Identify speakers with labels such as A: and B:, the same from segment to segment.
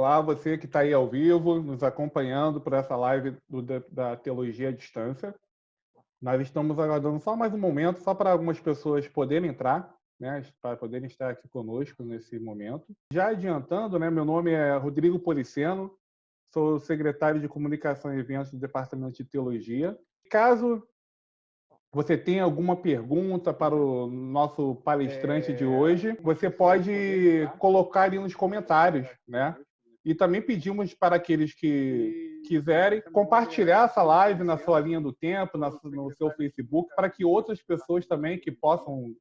A: Olá, você que está aí ao vivo, nos acompanhando por essa live da Teologia à Distância. Nós estamos aguardando só mais um momento, só para algumas pessoas poderem entrar, né, para poderem estar aqui conosco nesse momento. Já adiantando, né, meu nome é Rodrigo Policeno, sou secretário de Comunicação e Eventos do Departamento de Teologia. Caso você tenha alguma pergunta para o nosso palestrante de hoje, você pode colocar ali nos comentários, né? E também pedimos para aqueles que quiserem compartilhar essa live na sua linha do tempo, no seu Facebook, para que outras pessoas também que possam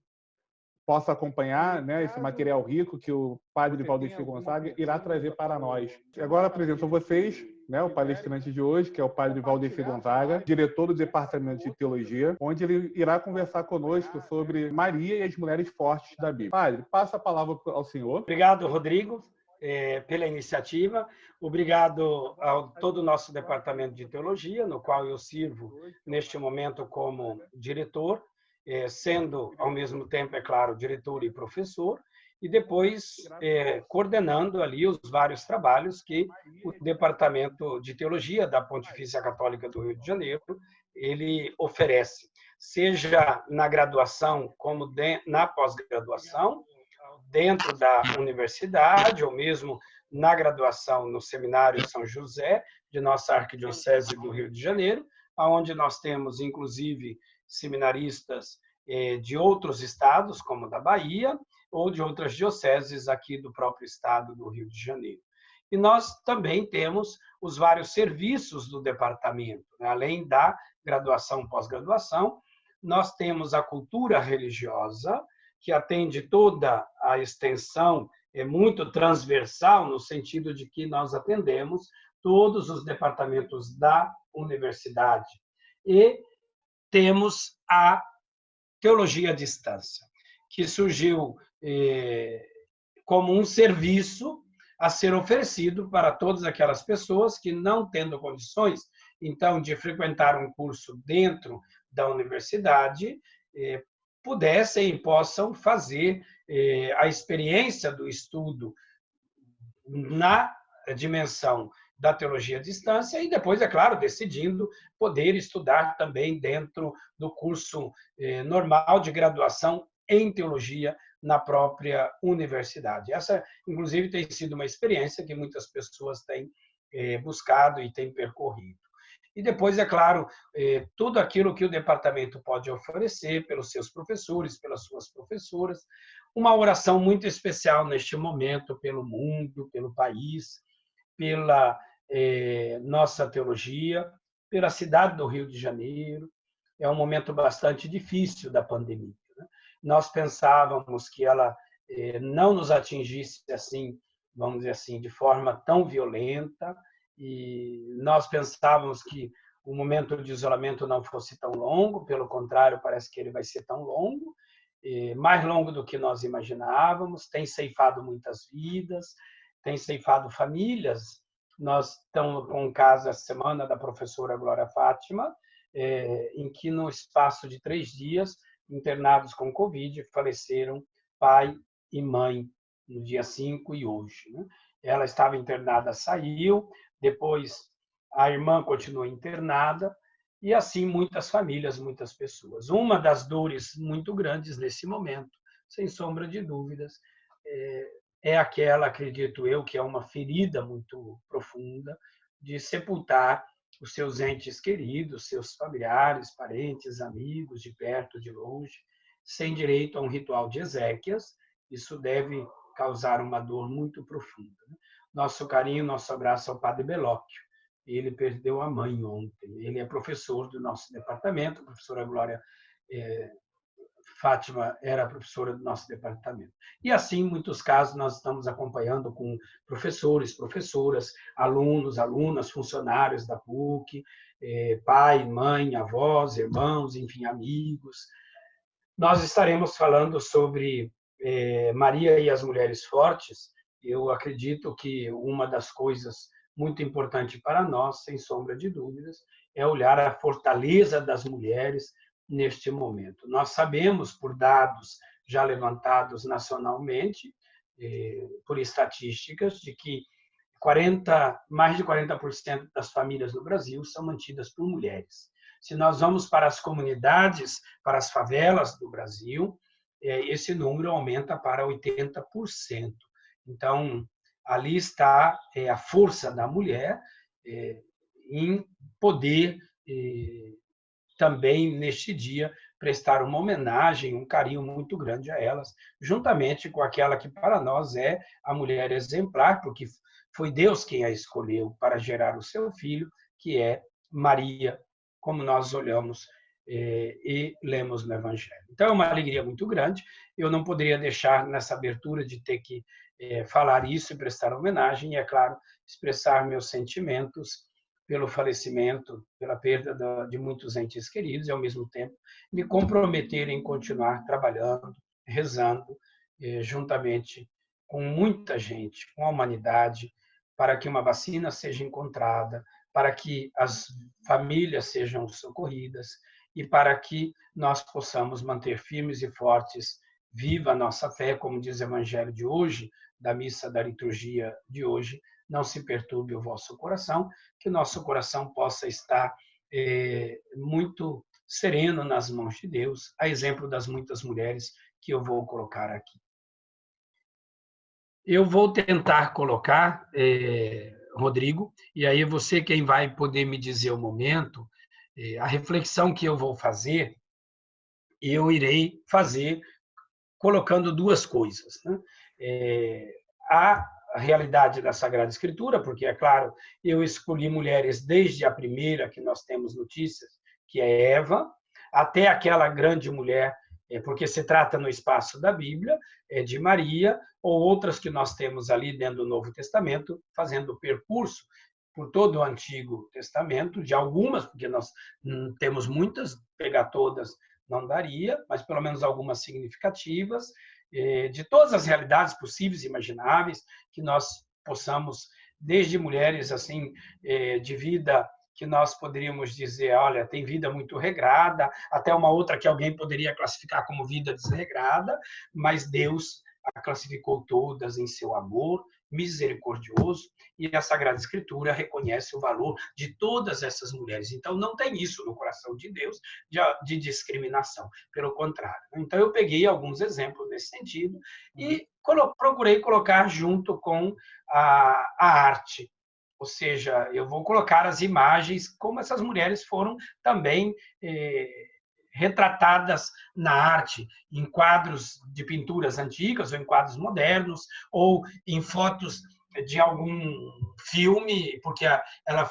A: acompanhar, né, esse material rico que o padre Valdeci Gonzaga irá trazer para nós. Agora apresento a vocês, né, o palestrante de hoje, que é o padre Valdeci Gonzaga, diretor do Departamento de Teologia, onde ele irá conversar conosco sobre Maria e as mulheres fortes da Bíblia. Padre, passa a palavra ao senhor.
B: Obrigado, Rodrigo, pela iniciativa. Obrigado a todo o nosso Departamento de Teologia, no qual eu sirvo neste momento como diretor, sendo, ao mesmo tempo, é claro, diretor e professor, e depois coordenando ali os vários trabalhos que o Departamento de Teologia da Pontifícia Católica do Rio de Janeiro ele oferece, seja na graduação como na pós-graduação, dentro da universidade, ou mesmo na graduação no Seminário São José, de nossa Arquidiocese do Rio de Janeiro, onde nós temos, inclusive, seminaristas de outros estados, como da Bahia, ou de outras dioceses aqui do próprio estado do Rio de Janeiro. E nós também temos os vários serviços do departamento, né? Além da graduação e pós-graduação, nós temos a cultura religiosa, que atende toda a extensão, é muito transversal, no sentido de que nós atendemos todos os departamentos da universidade. E temos a teologia à distância, que surgiu como um serviço a ser oferecido para todas aquelas pessoas que, não tendo condições, então, de frequentar um curso dentro da universidade, pudessem e possam fazer a experiência do estudo na dimensão da teologia à distância e depois, é claro, decidindo poder estudar também dentro do curso normal de graduação em teologia na própria universidade. Essa, inclusive, tem sido uma experiência que muitas pessoas têm buscado e têm percorrido. E depois, é claro, tudo aquilo que o departamento pode oferecer pelos seus professores, pelas suas professoras. Uma oração muito especial neste momento pelo mundo, pelo país, pela nossa teologia, pela cidade do Rio de Janeiro. É um momento bastante difícil da pandemia, né? Nós pensávamos que ela não nos atingisse assim, vamos dizer assim, de forma tão violenta, e nós pensávamos que o momento de isolamento não fosse tão longo, pelo contrário, parece que ele vai ser tão longo, mais longo do que nós imaginávamos, tem ceifado muitas vidas, tem ceifado famílias. Nós estamos com um caso essa semana da professora Glória Fátima, em que no espaço de 3 dias, internados com Covid, faleceram pai e mãe, no dia 5 e hoje, né? Ela estava internada, saiu, depois a irmã continuou internada, e assim muitas famílias, muitas pessoas. Uma das dores muito grandes nesse momento, sem sombra de dúvidas, é aquela, acredito eu, que é uma ferida muito profunda de sepultar os seus entes queridos, seus familiares, parentes, amigos, de perto, de longe, sem direito a um ritual de exéquias. Isso deve causar uma dor muito profunda, né? Nosso carinho, nosso abraço ao padre Belóquio. Ele perdeu a mãe ontem. Ele é professor do nosso departamento, a professora Glória Fátima era a professora do nosso departamento. E assim, em muitos casos, nós estamos acompanhando com professores, professoras, alunos, alunas, funcionários da PUC, pai, mãe, avós, irmãos, enfim, amigos. Nós estaremos falando sobre Maria e as mulheres fortes. Eu acredito que uma das coisas muito importantes para nós, sem sombra de dúvidas, é olhar a fortaleza das mulheres neste momento. Nós sabemos, por dados já levantados nacionalmente, por estatísticas, de que mais de 40% das famílias no Brasil são mantidas por mulheres. Se nós vamos para as comunidades, para as favelas do Brasil, esse número aumenta para 80%. Então, ali está a força da mulher em poder também, neste dia, prestar uma homenagem, um carinho muito grande a elas, juntamente com aquela que para nós é a mulher exemplar, porque foi Deus quem a escolheu para gerar o seu filho, que é Maria, como nós olhamos e lemos no Evangelho. Então, é uma alegria muito grande. Eu não poderia deixar, nessa abertura, de ter que falar isso e prestar homenagem, e, é claro, expressar meus sentimentos pelo falecimento, pela perda de muitos entes queridos, e, ao mesmo tempo, me comprometer em continuar trabalhando, rezando, juntamente com muita gente, com a humanidade, para que uma vacina seja encontrada, para que as famílias sejam socorridas e para que nós possamos manter firmes e fortes, viva a nossa fé, como diz o Evangelho de hoje, da missa da liturgia de hoje, não se perturbe o vosso coração, que nosso coração possa estar muito sereno nas mãos de Deus, a exemplo das muitas mulheres que eu vou colocar aqui. Eu vou tentar colocar, Rodrigo, e aí você quem vai poder me dizer o momento, a reflexão que eu vou fazer, eu irei fazer colocando duas coisas, né? A realidade da Sagrada Escritura, porque, é claro, eu escolhi mulheres desde a primeira que nós temos notícias, que é Eva, até aquela grande mulher, porque se trata no espaço da Bíblia, de Maria, ou outras que nós temos ali dentro do Novo Testamento, fazendo o percurso por todo o Antigo Testamento, de algumas, porque nós temos muitas, pegar todas não daria, mas pelo menos algumas significativas, de todas as realidades possíveis e imagináveis, que nós possamos, desde mulheres assim de vida que nós poderíamos dizer, olha, tem vida muito regrada, até uma outra que alguém poderia classificar como vida desregrada, mas Deus a classificou todas em seu amor misericordioso, e a Sagrada Escritura reconhece o valor de todas essas mulheres. Então, não tem isso no coração de Deus de discriminação, pelo contrário. Então, eu peguei alguns exemplos nesse sentido e procurei colocar junto com a arte. Ou seja, eu vou colocar as imagens, como essas mulheres foram também retratadas na arte, em quadros de pinturas antigas, ou em quadros modernos, ou em fotos de algum filme, porque ela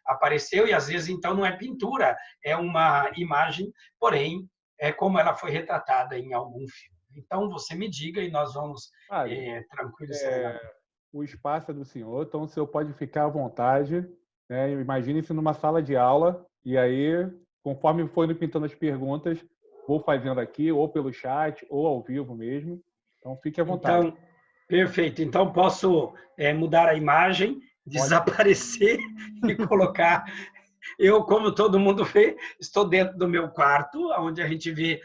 B: apareceu, e às vezes então não é pintura, é uma imagem, porém é como ela foi retratada em algum filme. Então você me diga e nós vamos tranquilo.
A: O espaço é do senhor, então o senhor pode ficar à vontade, né? Imagine-se numa sala de aula, e aí, conforme for indo pintando as perguntas, vou fazendo aqui, ou pelo chat, ou ao vivo mesmo. Então, fique à vontade.
B: Então, perfeito. Então, posso mudar a imagem, desaparecer e colocar... Eu, como todo mundo vê, estou dentro do meu quarto, onde a gente vê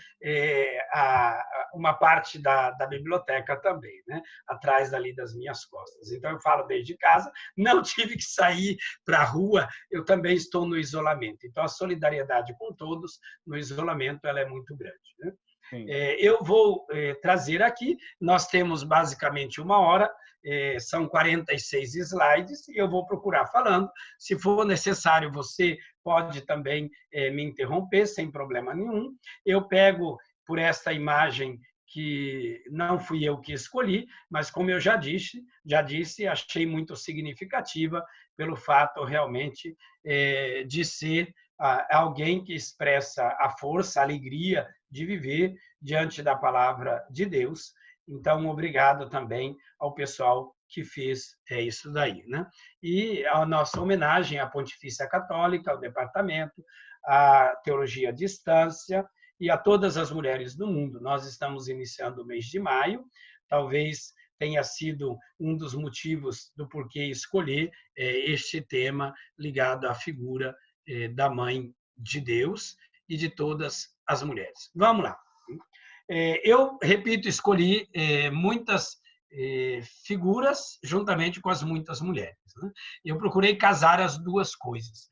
B: uma parte da biblioteca também, né? Atrás dali das minhas costas. Então, eu falo desde casa, não tive que sair para a rua, eu também estou no isolamento. Então, a solidariedade com todos no isolamento ela é muito grande, né? Eu vou trazer aqui, nós temos basicamente 1 hora, são 46 slides, e eu vou procurar falando. Se for necessário, você pode também me interromper, sem problema nenhum. Eu pego por esta imagem que não fui eu que escolhi, mas, como eu já disse, achei muito significativa pelo fato, realmente, de ser alguém que expressa a força, a alegria de viver diante da palavra de Deus. Então, obrigado também ao pessoal que fez isso daí, né? E a nossa homenagem à Pontifícia Católica, ao departamento, à Teologia à Distância e a todas as mulheres do mundo. Nós estamos iniciando o mês de maio, talvez tenha sido um dos motivos do porquê escolher este tema ligado à figura da Mãe de Deus e de todas as mulheres. Vamos lá. Eu, repito, escolhi muitas figuras juntamente com as muitas mulheres, né? Eu procurei casar as duas coisas.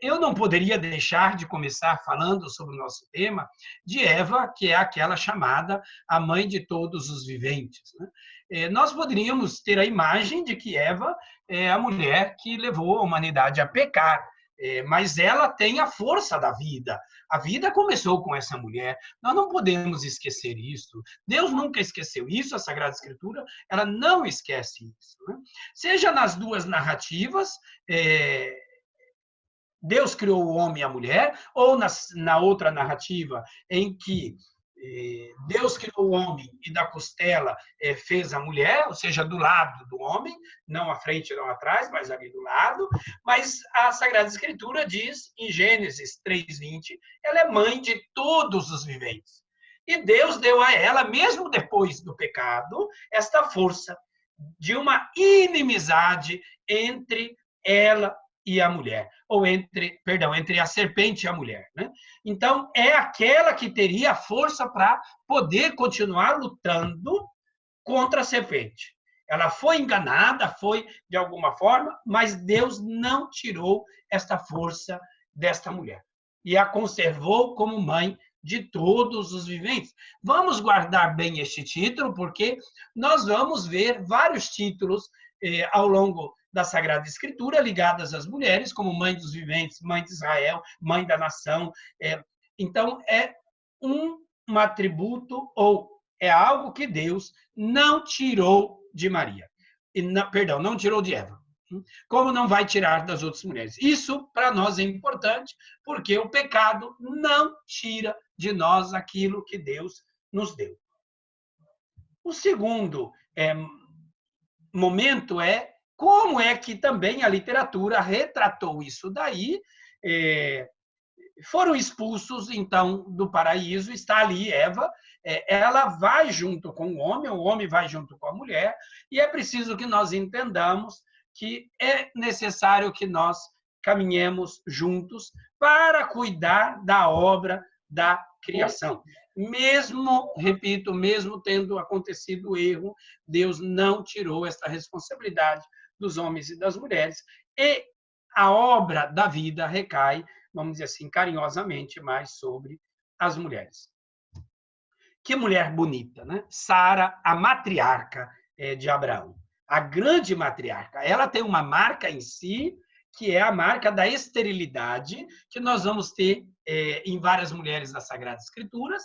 B: Eu não poderia deixar de começar falando sobre o nosso tema de Eva, que é aquela chamada a mãe de todos os viventes, né? Nós poderíamos ter a imagem de que Eva é a mulher que levou a humanidade a pecar, mas ela tem a força da vida. A vida começou com essa mulher. Nós não podemos esquecer isso. Deus nunca esqueceu isso. A Sagrada Escritura, ela não esquece isso, né? Seja nas duas narrativas, Deus criou o homem e a mulher, ou na outra narrativa, em que Deus criou o homem e da costela fez a mulher, ou seja, do lado do homem, não à frente, não atrás, mas ali do lado. Mas a Sagrada Escritura diz, em Gênesis 3:20, ela é mãe de todos os viventes. E Deus deu a ela, mesmo depois do pecado, esta força de uma inimizade entre ela e a mulher, ou entre a serpente e a mulher, né? Então, é aquela que teria força para poder continuar lutando contra a serpente. Ela foi enganada, foi de alguma forma, mas Deus não tirou esta força desta mulher e a conservou como mãe de todos os viventes. Vamos guardar bem este título, porque nós vamos ver vários títulos ao longo da Sagrada Escritura ligadas às mulheres, como mãe dos viventes, mãe de Israel, mãe da nação. Então, é um atributo ou é algo que Deus não tirou de Maria. Não tirou de Eva. Como não vai tirar das outras mulheres. Isso, para nós, é importante, porque o pecado não tira de nós aquilo que Deus nos deu. O segundo momento é como é que também a literatura retratou isso daí. Foram expulsos, então, do paraíso, está ali Eva, ela vai junto com o homem vai junto com a mulher, e é preciso que nós entendamos que é necessário que nós caminhemos juntos para cuidar da obra da criação. Mesmo, repito, mesmo tendo acontecido o erro, Deus não tirou esta responsabilidade dos homens e das mulheres, e a obra da vida recai, vamos dizer assim, carinhosamente, mais sobre as mulheres. Que mulher bonita, né? Sara, a matriarca de Abraão, a grande matriarca. Ela tem uma marca em si, que é a marca da esterilidade, que nós vamos ter em várias mulheres das Sagradas Escrituras,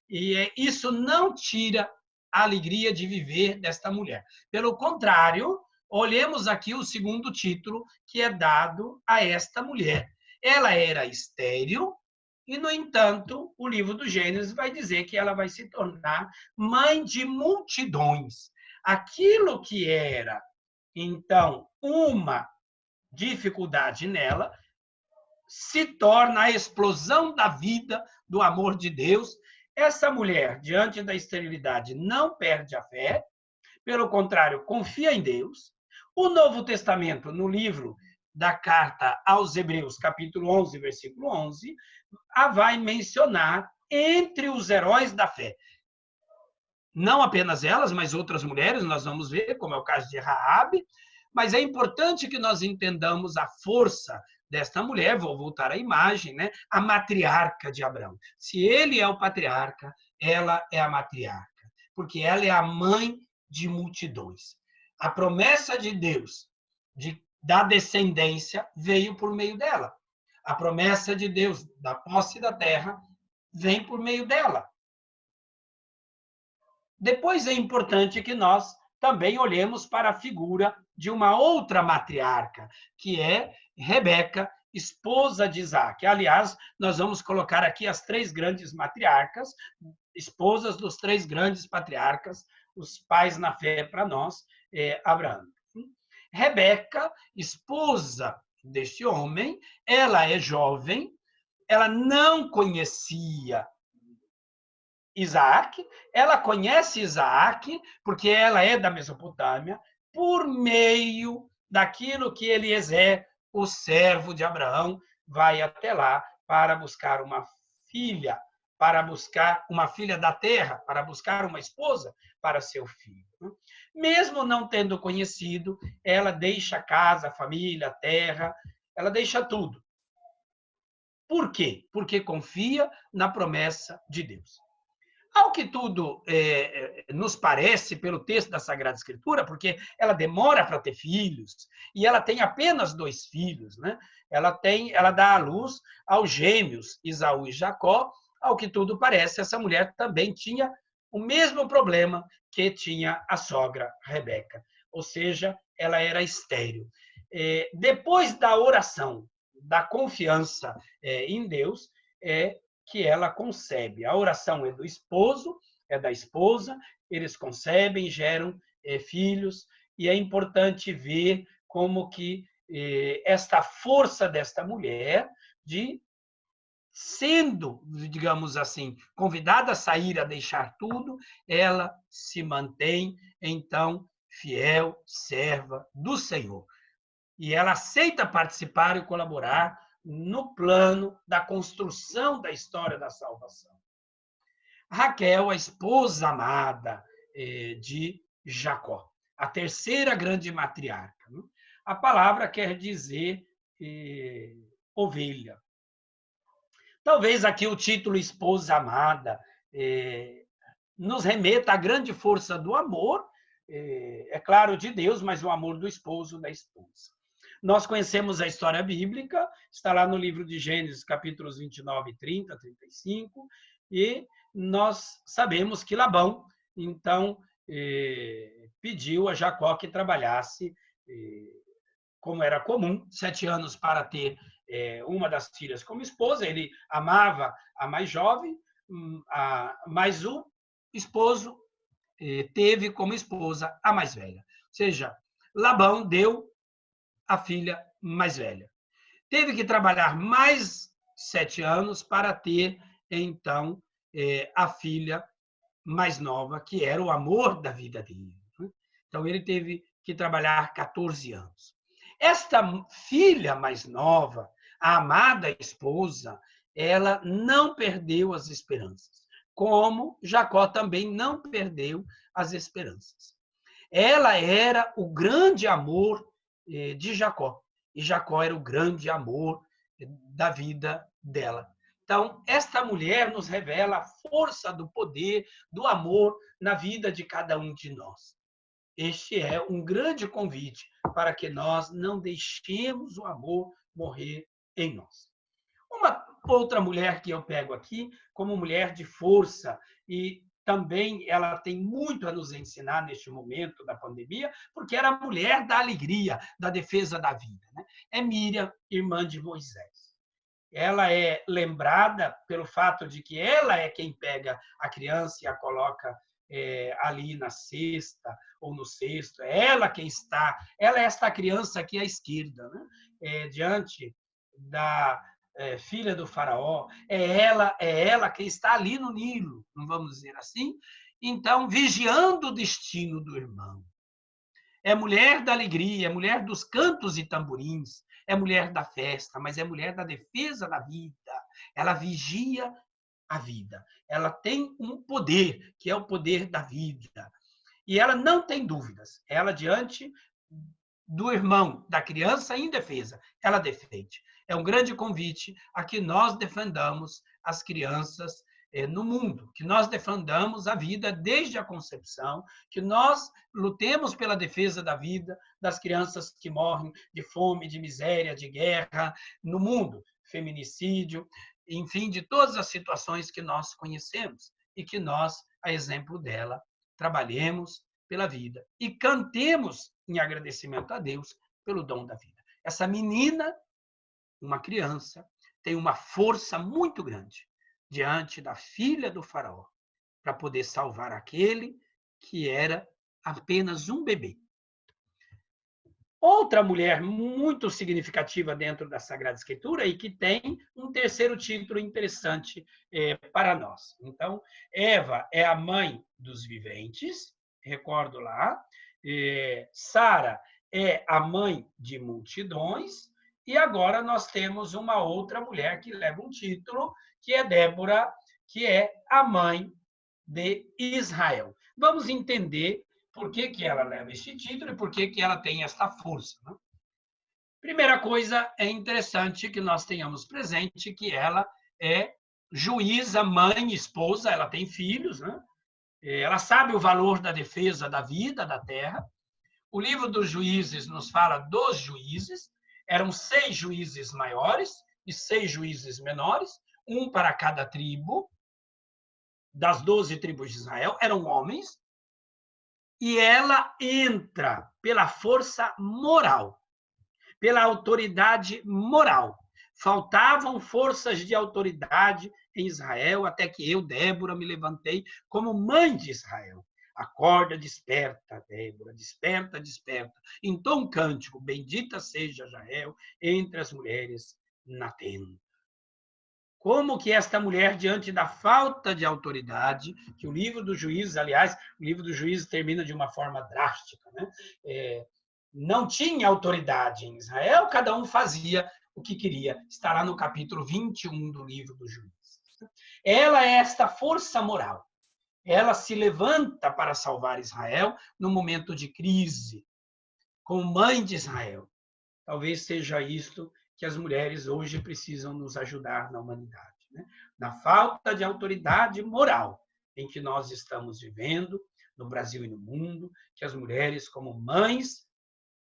B: e isso não tira a alegria de viver desta mulher. Pelo contrário, olhemos aqui o segundo título que é dado a esta mulher. Ela era estéril, e, no entanto, o livro do Gênesis vai dizer que ela vai se tornar mãe de multidões. Aquilo que era, então, uma dificuldade nela, se torna a explosão da vida, do amor de Deus. Essa mulher, diante da esterilidade, não perde a fé, pelo contrário, confia em Deus. O Novo Testamento, no livro da carta aos Hebreus, capítulo 11, versículo 11, a vai mencionar entre os heróis da fé. Não apenas elas, mas outras mulheres, nós vamos ver, como é o caso de Raabe, mas é importante que nós entendamos a força desta mulher, vou voltar à imagem, né? A matriarca de Abraão. Se ele é o patriarca, ela é a matriarca, porque ela é a mãe de multidões. A promessa de Deus da descendência veio por meio dela. A promessa de Deus da posse da terra vem por meio dela. Depois é importante que nós também olhemos para a figura de uma outra matriarca, que é Rebeca, esposa de Isaac. Aliás, nós vamos colocar aqui as três grandes matriarcas, esposas dos três grandes patriarcas, os pais na fé para nós, Abraão. Rebeca, esposa deste homem, ela é jovem, ela não conhecia Isaac, ela conhece Isaac, porque ela é da Mesopotâmia, por meio daquilo que Eliezer, o servo de Abraão, vai até lá para buscar uma filha, para buscar uma filha da terra, para buscar uma esposa para seu filho. Mesmo não tendo conhecido, ela deixa a casa, a família, a terra, ela deixa tudo. Por quê? Porque confia na promessa de Deus. Ao que tudo nos parece, pelo texto da Sagrada Escritura, porque ela demora para ter filhos, e ela tem apenas 2 filhos, né? Ela dá à luz aos gêmeos, Esaú e Jacó. Ao que tudo parece, essa mulher também tinha o mesmo problema que tinha a sogra Rebeca, ou seja, ela era estéril. Depois da oração, da confiança em Deus, que ela concebe. A oração é do esposo, é da esposa, eles concebem, geram filhos, e é importante ver como que esta força desta mulher de sendo, digamos assim, convidada a sair, a deixar tudo, ela se mantém, então, fiel serva do Senhor. E ela aceita participar e colaborar no plano da construção da história da salvação. Raquel, a esposa amada de Jacó, a terceira grande matriarca. A palavra quer dizer ovelha. Talvez aqui o título esposa amada nos remeta à grande força do amor, é claro, de Deus, mas o amor do esposo, da esposa. Nós conhecemos a história bíblica, está lá no livro de Gênesis, capítulos 29, 30, 35, e nós sabemos que Labão, então, pediu a Jacó que trabalhasse, como era comum, 7 anos para ter uma das filhas como esposa. Ele amava a mais jovem, mas o esposo teve como esposa a mais velha. Ou seja, Labão deu a filha mais velha. Teve que trabalhar mais 7 anos para ter, então, a filha mais nova, que era o amor da vida dele. Então, ele teve que trabalhar 14 anos. Esta filha mais nova, a amada esposa, ela não perdeu as esperanças, como Jacó também não perdeu as esperanças. Ela era o grande amor de Jacó, e Jacó era o grande amor da vida dela. Então, esta mulher nos revela a força do poder, do amor na vida de cada um de nós. Este é um grande convite para que nós não deixemos o amor morrer em nós. Uma outra mulher que eu pego aqui, como mulher de força, e também ela tem muito a nos ensinar neste momento da pandemia, porque era a mulher da alegria, da defesa da vida, né? É Miriam, irmã de Moisés. Ela é lembrada pelo fato de que ela é quem pega a criança e a coloca ali na cesta ou no cesto. Ela é esta criança aqui à esquerda, né? Diante da filha do faraó. É ela quem está ali no Nilo, não vamos dizer assim? Então, vigiando o destino do irmão. É mulher da alegria, é mulher dos cantos e tamborins, é mulher da festa, mas é mulher da defesa da vida. Ela vigia a vida. Ela tem um poder, que é o poder da vida. E ela não tem dúvidas. Ela, diante do irmão, da criança indefesa, ela defende. É um grande convite a que nós defendamos as crianças no mundo, que nós defendamos a vida desde a concepção, que nós lutemos pela defesa da vida das crianças que morrem de fome, de miséria, de guerra no mundo, feminicídio, enfim, de todas as situações que nós conhecemos e que nós, a exemplo dela, trabalhemos pela vida e cantemos em agradecimento a Deus pelo dom da vida. Essa menina, uma criança, tem uma força muito grande diante da filha do faraó para poder salvar aquele que era apenas um bebê. Outra mulher muito significativa dentro da Sagrada Escritura e que tem um terceiro título interessante para nós. Então, Eva é a mãe dos viventes, recordo lá. Sara é a mãe de multidões. E agora nós temos uma outra mulher que leva um título, que é Débora, que é a mãe de Israel. Vamos entender por que que ela leva este título e por que que ela tem esta força, né? Primeira coisa, é interessante que nós tenhamos presente que ela é juíza, mãe, esposa, ela tem filhos, né? Ela sabe o valor da defesa da vida, da terra. O livro dos Juízes nos fala dos juízes. Eram 6 juízes maiores e 6 juízes menores, um para cada tribo, das 12 tribos de Israel, eram homens. E ela entra pela força moral, pela autoridade moral. Faltavam forças de autoridade em Israel, até que eu, Débora, me levantei como mãe de Israel. Acorda, desperta, Débora, desperta, desperta. Então, um cântico, bendita seja Jael entre as mulheres na tenda. Como que esta mulher, diante da falta de autoridade, que o livro dos Juízes, aliás, o livro dos Juízes termina de uma forma drástica, né? Não tinha autoridade em Israel, cada um fazia o que queria. Está lá no capítulo 21 do livro dos Juízes. Ela é esta força moral. Ela se levanta para salvar Israel no momento de crise, como mãe de Israel. Talvez seja isto que as mulheres hoje precisam nos ajudar na humanidade, né? Na falta de autoridade moral em que nós estamos vivendo, no Brasil e no mundo, que as mulheres, como mães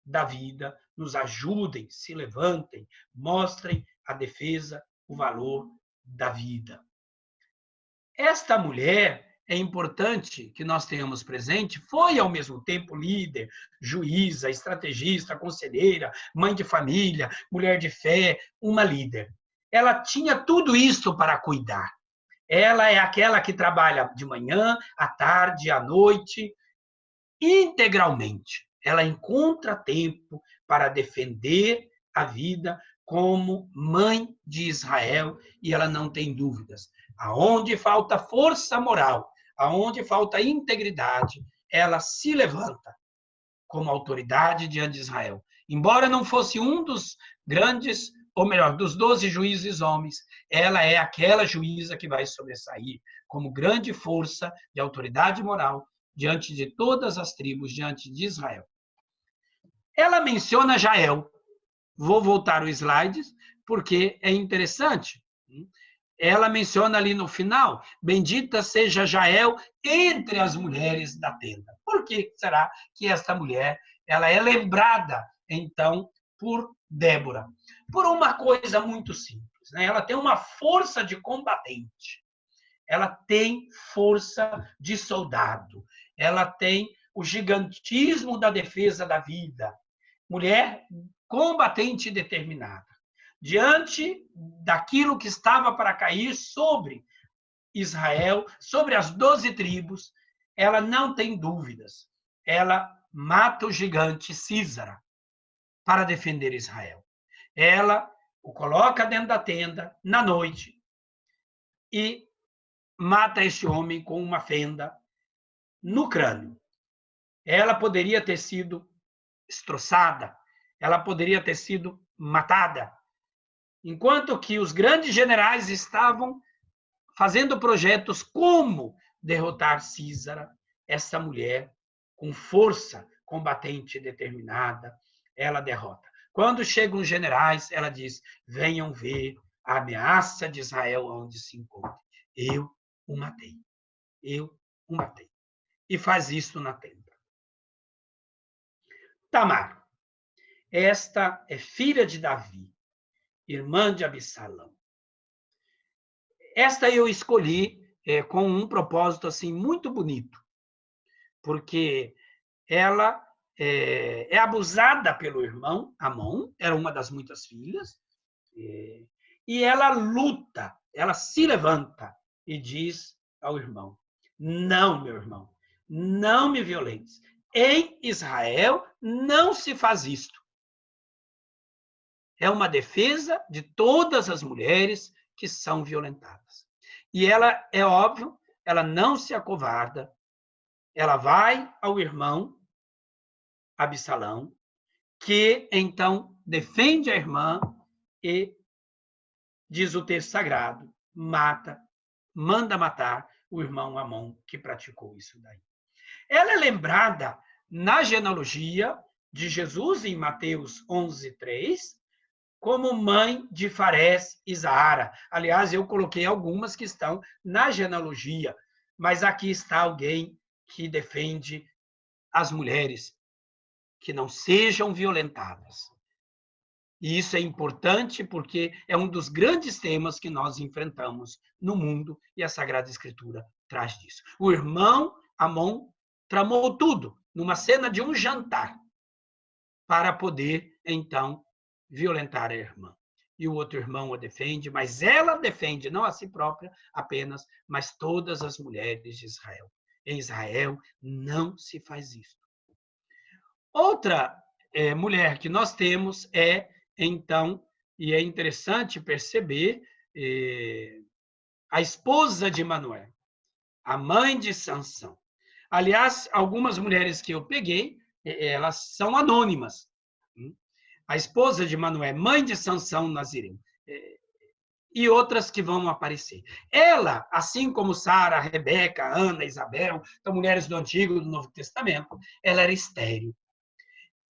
B: da vida, nos ajudem, se levantem, mostrem a defesa, o valor da vida. Esta mulher, é importante que nós tenhamos presente, foi ao mesmo tempo líder, juíza, estrategista, conselheira, mãe de família, mulher de fé, uma líder. Ela tinha tudo isso para cuidar. Ela é aquela que trabalha de manhã, à tarde, à noite, integralmente. Ela encontra tempo para defender a vida como mãe de Israel e ela não tem dúvidas. Aonde falta força moral, aonde falta integridade, ela se levanta como autoridade diante de Israel. Embora não fosse um dos grandes, ou melhor, dos 12 juízes homens, ela é aquela juíza que vai sobressair como grande força de autoridade moral diante de todas as tribos, diante de Israel. Ela menciona Jael. Vou voltar os slides, porque é interessante. Ela menciona ali no final, bendita seja Jael entre as mulheres da tenda. Por que será que esta mulher ela é lembrada, então, por Débora? Por uma coisa muito simples, né? Ela tem uma força de combatente, ela tem força de soldado, ela tem o gigantismo da defesa da vida. Mulher combatente e determinada. Diante daquilo que estava para cair sobre Israel, sobre as 12 tribos, ela não tem dúvidas. Ela mata o gigante Císara para defender Israel. Ela o coloca dentro da tenda na noite e mata esse homem com uma fenda no crânio. Ela poderia ter sido destroçada, ela poderia ter sido matada, enquanto que os grandes generais estavam fazendo projetos como derrotar Císara, essa mulher com força combatente determinada, ela derrota. Quando chegam os generais, ela diz: venham ver a ameaça de Israel onde se encontra. Eu o matei. Eu o matei. E faz isso na tenda. Tamar. Esta é filha de Davi, irmã de Absalão. Esta eu escolhi com um propósito assim muito bonito, porque ela é abusada pelo irmão Amon, era uma das muitas filhas, e ela luta, ela se levanta e diz ao irmão: não, meu irmão, não me violentes. Em Israel não se faz isto. É uma defesa de todas as mulheres que são violentadas. E ela, é óbvio, ela não se acovarda, ela vai ao irmão Absalão, que então defende a irmã e, diz o texto sagrado, manda matar o irmão Amon que praticou isso daí. Ela é lembrada na genealogia de Jesus, em Mateus 11:3, como mãe de Farés e Zara. Aliás, eu coloquei algumas que estão na genealogia, mas aqui está alguém que defende as mulheres que não sejam violentadas. E isso é importante porque é um dos grandes temas que nós enfrentamos no mundo e a Sagrada Escritura traz disso. O irmão Amon tramou tudo numa cena de um jantar para poder, então, violentar a irmã. E o outro irmão a defende, mas ela defende não a si própria apenas, mas todas as mulheres de Israel. Em Israel não se faz isso. Outra mulher que nós temos é, então, e é interessante perceber, a esposa de Manoé, a mãe de Sansão. Aliás, algumas mulheres que eu peguei, elas são anônimas. A esposa de Manoé, mãe de Sansão Nazireu, e outras que vão aparecer. Ela, assim como Sara, Rebeca, Ana, Isabel, são mulheres do Antigo e do Novo Testamento, ela era estéril.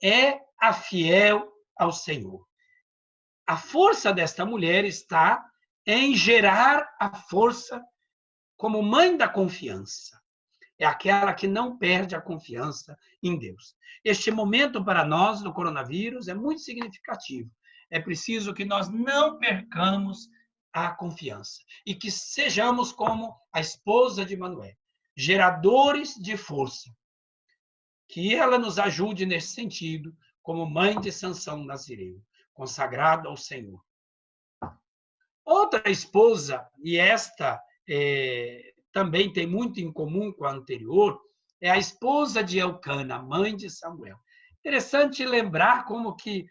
B: É a fiel ao Senhor. A força desta mulher está em gerar a força como mãe da confiança. É aquela que não perde a confiança em Deus. Este momento para nós do coronavírus é muito significativo. É preciso que nós não percamos a confiança e que sejamos como a esposa de Manoé, geradores de força. Que ela nos ajude nesse sentido, como mãe de Sansão Nazireu, consagrado ao Senhor. Outra esposa, e esta também tem muito em comum com a anterior, é a esposa de Elcana, mãe de Samuel. Interessante lembrar como que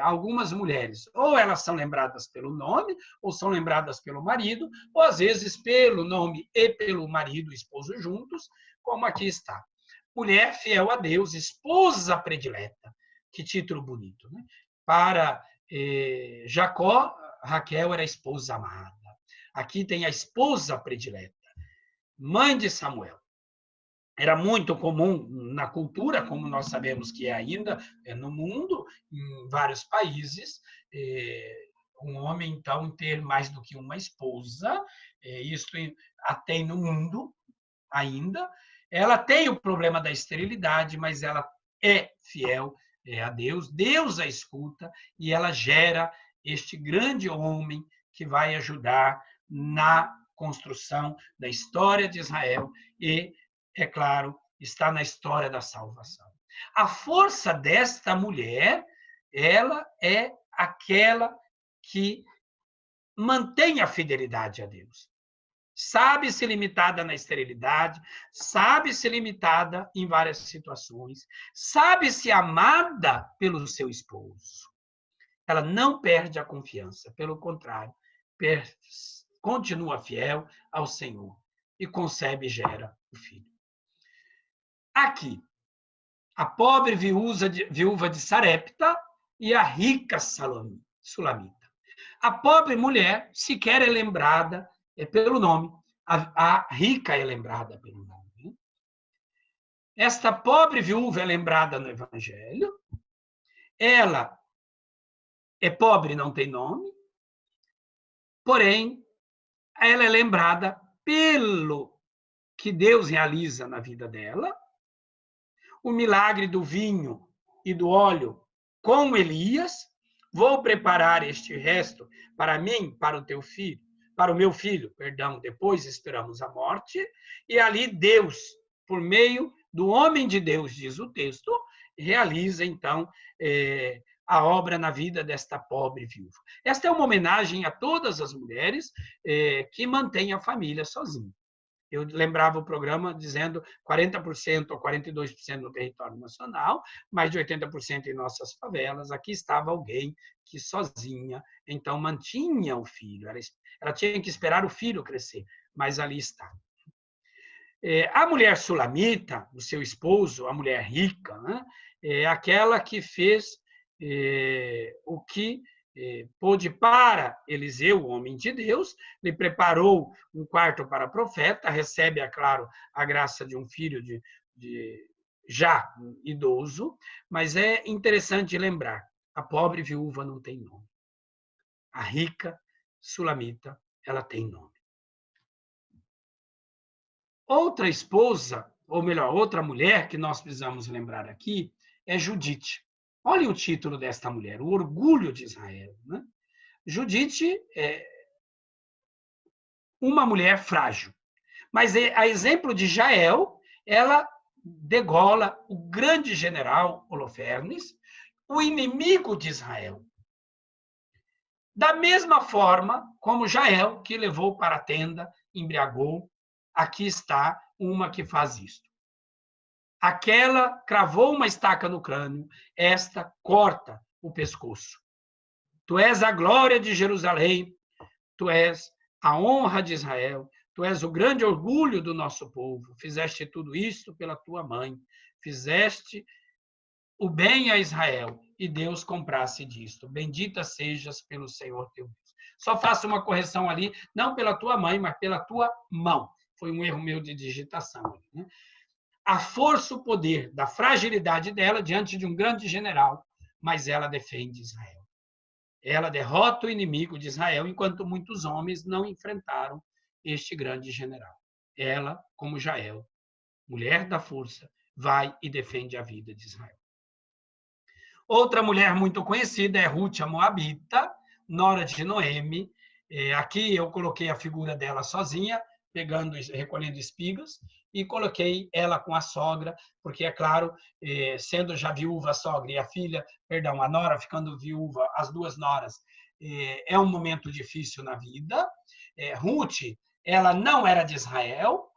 B: algumas mulheres, ou elas são lembradas pelo nome, ou são lembradas pelo marido, ou às vezes pelo nome e pelo marido e esposo juntos, como aqui está. Mulher fiel a Deus, esposa predileta. Que título bonito, né? Para Jacó, Raquel era a esposa amada. Aqui tem a esposa predileta, mãe de Samuel. Era muito comum na cultura, como nós sabemos que é ainda no mundo, em vários países, um homem, então, ter mais do que uma esposa. Isto até no mundo ainda. Ela tem o problema da esterilidade, mas ela é fiel a Deus, Deus a escuta e ela gera este grande homem que vai ajudar na construção da história de Israel e, é claro, está na história da salvação. A força desta mulher, ela é aquela que mantém a fidelidade a Deus. Sabe-se limitada na esterilidade, sabe-se limitada em várias situações, sabe-se amada pelo seu esposo. Ela não perde a confiança, pelo contrário, continua fiel ao Senhor e concebe e gera o filho. Aqui, a pobre viúva de Sarepta e a rica Sulamita. A pobre mulher sequer é lembrada pelo nome, a rica é lembrada pelo nome. Esta pobre viúva é lembrada no Evangelho, ela é pobre, não tem nome, porém, ela é lembrada pelo que Deus realiza na vida dela, o milagre do vinho e do óleo com Elias. Vou preparar este resto para mim, para o teu filho, para o meu filho, perdão, depois esperamos a morte, e ali Deus, por meio do homem de Deus, diz o texto, realiza, então, a obra na vida desta pobre viúva. Esta é uma homenagem a todas as mulheres que mantêm a família sozinha. Eu lembrava o programa dizendo 40% ou 42% no território nacional, mais de 80% em nossas favelas. Aqui estava alguém que sozinha, então, mantinha o filho. Ela tinha que esperar o filho crescer, mas ali está. A mulher sulamita, o seu esposo, a mulher rica, né, é aquela que fez o que pôde para Eliseu, o homem de Deus, lhe preparou um quarto para profeta, recebe, é claro, a graça de um filho já idoso, mas é interessante lembrar, a pobre viúva não tem nome. A rica sulamita, ela tem nome. Outra esposa, ou melhor, outra mulher que nós precisamos lembrar aqui é Judite. Olhem o título desta mulher, o orgulho de Israel. Né? Judite é uma mulher frágil. Mas a exemplo de Jael, ela degola o grande general Holofernes, o inimigo de Israel. Da mesma forma como Jael, que levou para a tenda, embriagou, aqui está uma que faz isto. Aquela cravou uma estaca no crânio, esta corta o pescoço. Tu és a glória de Jerusalém, tu és a honra de Israel, tu és o grande orgulho do nosso povo. Fizeste tudo isso pela tua mãe, fizeste o bem a Israel, e Deus comprasse disto. Bendita sejas pelo Senhor teu Deus. Só faço uma correção ali, não pela tua mãe, mas pela tua mão. Foi um erro meu de digitação. Né? A força, o poder da fragilidade dela diante de um grande general, mas ela defende Israel. Ela derrota o inimigo de Israel, enquanto muitos homens não enfrentaram este grande general. Ela, como Jael, mulher da força, vai e defende a vida de Israel. Outra mulher muito conhecida é Ruth, a Moabita, nora de Noemi. Aqui eu coloquei a figura dela sozinha, recolhendo espigas, e coloquei ela com a sogra, porque, é claro, sendo já viúva a sogra e a nora ficando viúva, as duas noras, é um momento difícil na vida. Ruth, ela não era de Israel.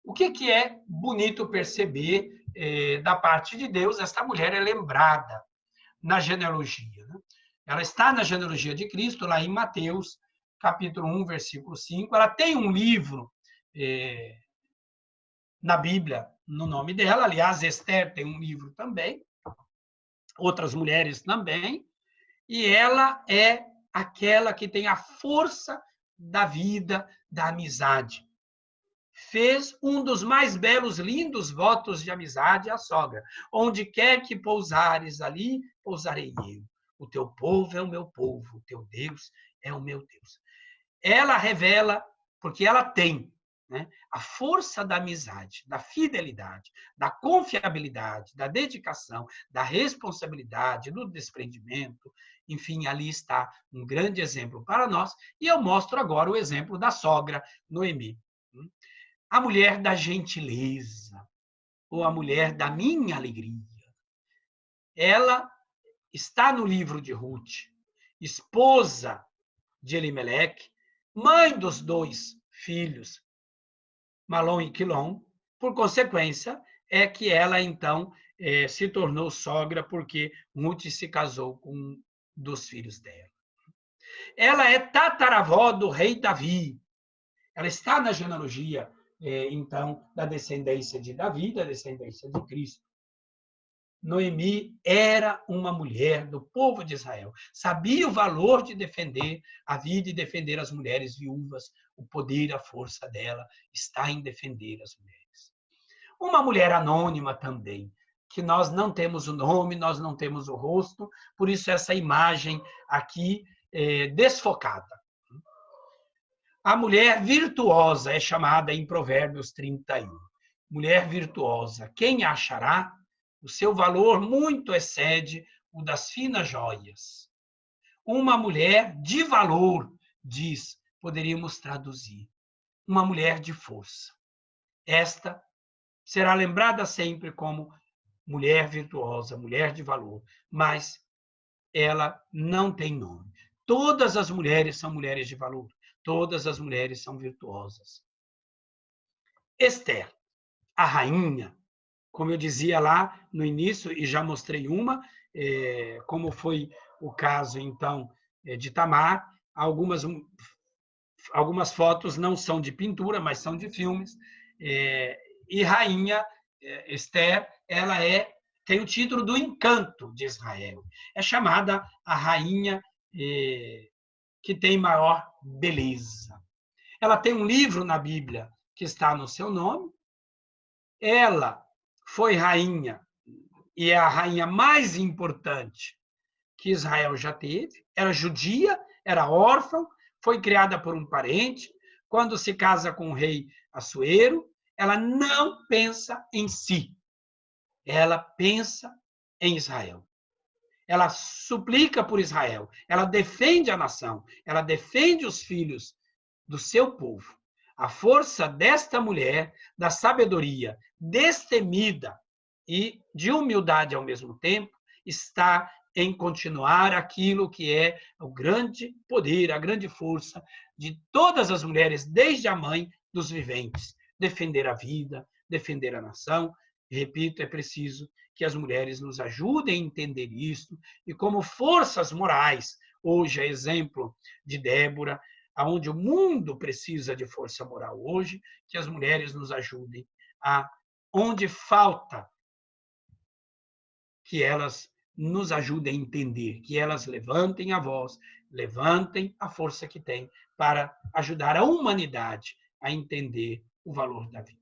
B: O que é bonito perceber da parte de Deus? Esta mulher é lembrada na genealogia. Né? Ela está na genealogia de Cristo, lá em Mateus, capítulo 1, versículo 5. Ela tem um livro na Bíblia no nome dela. Aliás, Esther tem um livro também, outras mulheres também. E ela é aquela que tem a força da vida, da amizade. Fez um dos mais belos, lindos votos de amizade à sogra. Onde quer que pousares, ali pousarei eu. O teu povo é o meu povo, o teu Deus é o meu Deus. Ela revela, porque ela tem, né, a força da amizade, da fidelidade, da confiabilidade, da dedicação, da responsabilidade, do desprendimento. Enfim, ali está um grande exemplo para nós. E eu mostro agora o exemplo da sogra, Noemi. A mulher da gentileza, ou a mulher da minha alegria. Ela está no livro de Ruth, esposa de Elimeleque, mãe dos 2 filhos, Malom e Quilom. Por consequência, é que ela, então, se tornou sogra, porque Ruth se casou com um dos filhos dela. Ela é tataravó do rei Davi. Ela está na genealogia, então, da descendência de Davi, da descendência de Cristo. Noemi era uma mulher do povo de Israel. Sabia o valor de defender a vida e defender as mulheres viúvas. O poder e a força dela está em defender as mulheres. Uma mulher anônima também, que nós não temos o nome, nós não temos o rosto, por isso essa imagem aqui desfocada. A mulher virtuosa é chamada em Provérbios 31. Mulher virtuosa, quem a achará? O seu valor muito excede o das finas joias. Uma mulher de valor, poderíamos traduzir. Uma mulher de força. Esta será lembrada sempre como mulher virtuosa, mulher de valor, mas ela não tem nome. Todas as mulheres são mulheres de valor. Todas as mulheres são virtuosas. Esther, a rainha, como eu dizia lá no início, e já mostrei uma, como foi o caso, então, de Tamar. Algumas fotos não são de pintura, mas são de filmes. E rainha Esther, ela tem o título do encanto de Israel. É chamada a rainha que tem maior beleza. Ela tem um livro na Bíblia que está no seu nome. Ela foi rainha, e é a rainha mais importante que Israel já teve. Era judia, era órfã, foi criada por um parente. Quando se casa com o rei Assuero, ela não pensa em si, ela pensa em Israel. Ela suplica por Israel, ela defende a nação, ela defende os filhos do seu povo. A força desta mulher, da sabedoria destemida e de humildade ao mesmo tempo, está em continuar aquilo que é o grande poder, a grande força de todas as mulheres, desde a mãe dos viventes, defender a vida, defender a nação. E, repito, é preciso que as mulheres nos ajudem a entender isso e como forças morais, hoje é exemplo de Débora, aonde o mundo precisa de força moral hoje, que as mulheres nos ajudem a, onde falta, que elas nos ajudem a entender, que elas levantem a voz, levantem a força que têm para ajudar a humanidade a entender o valor da vida.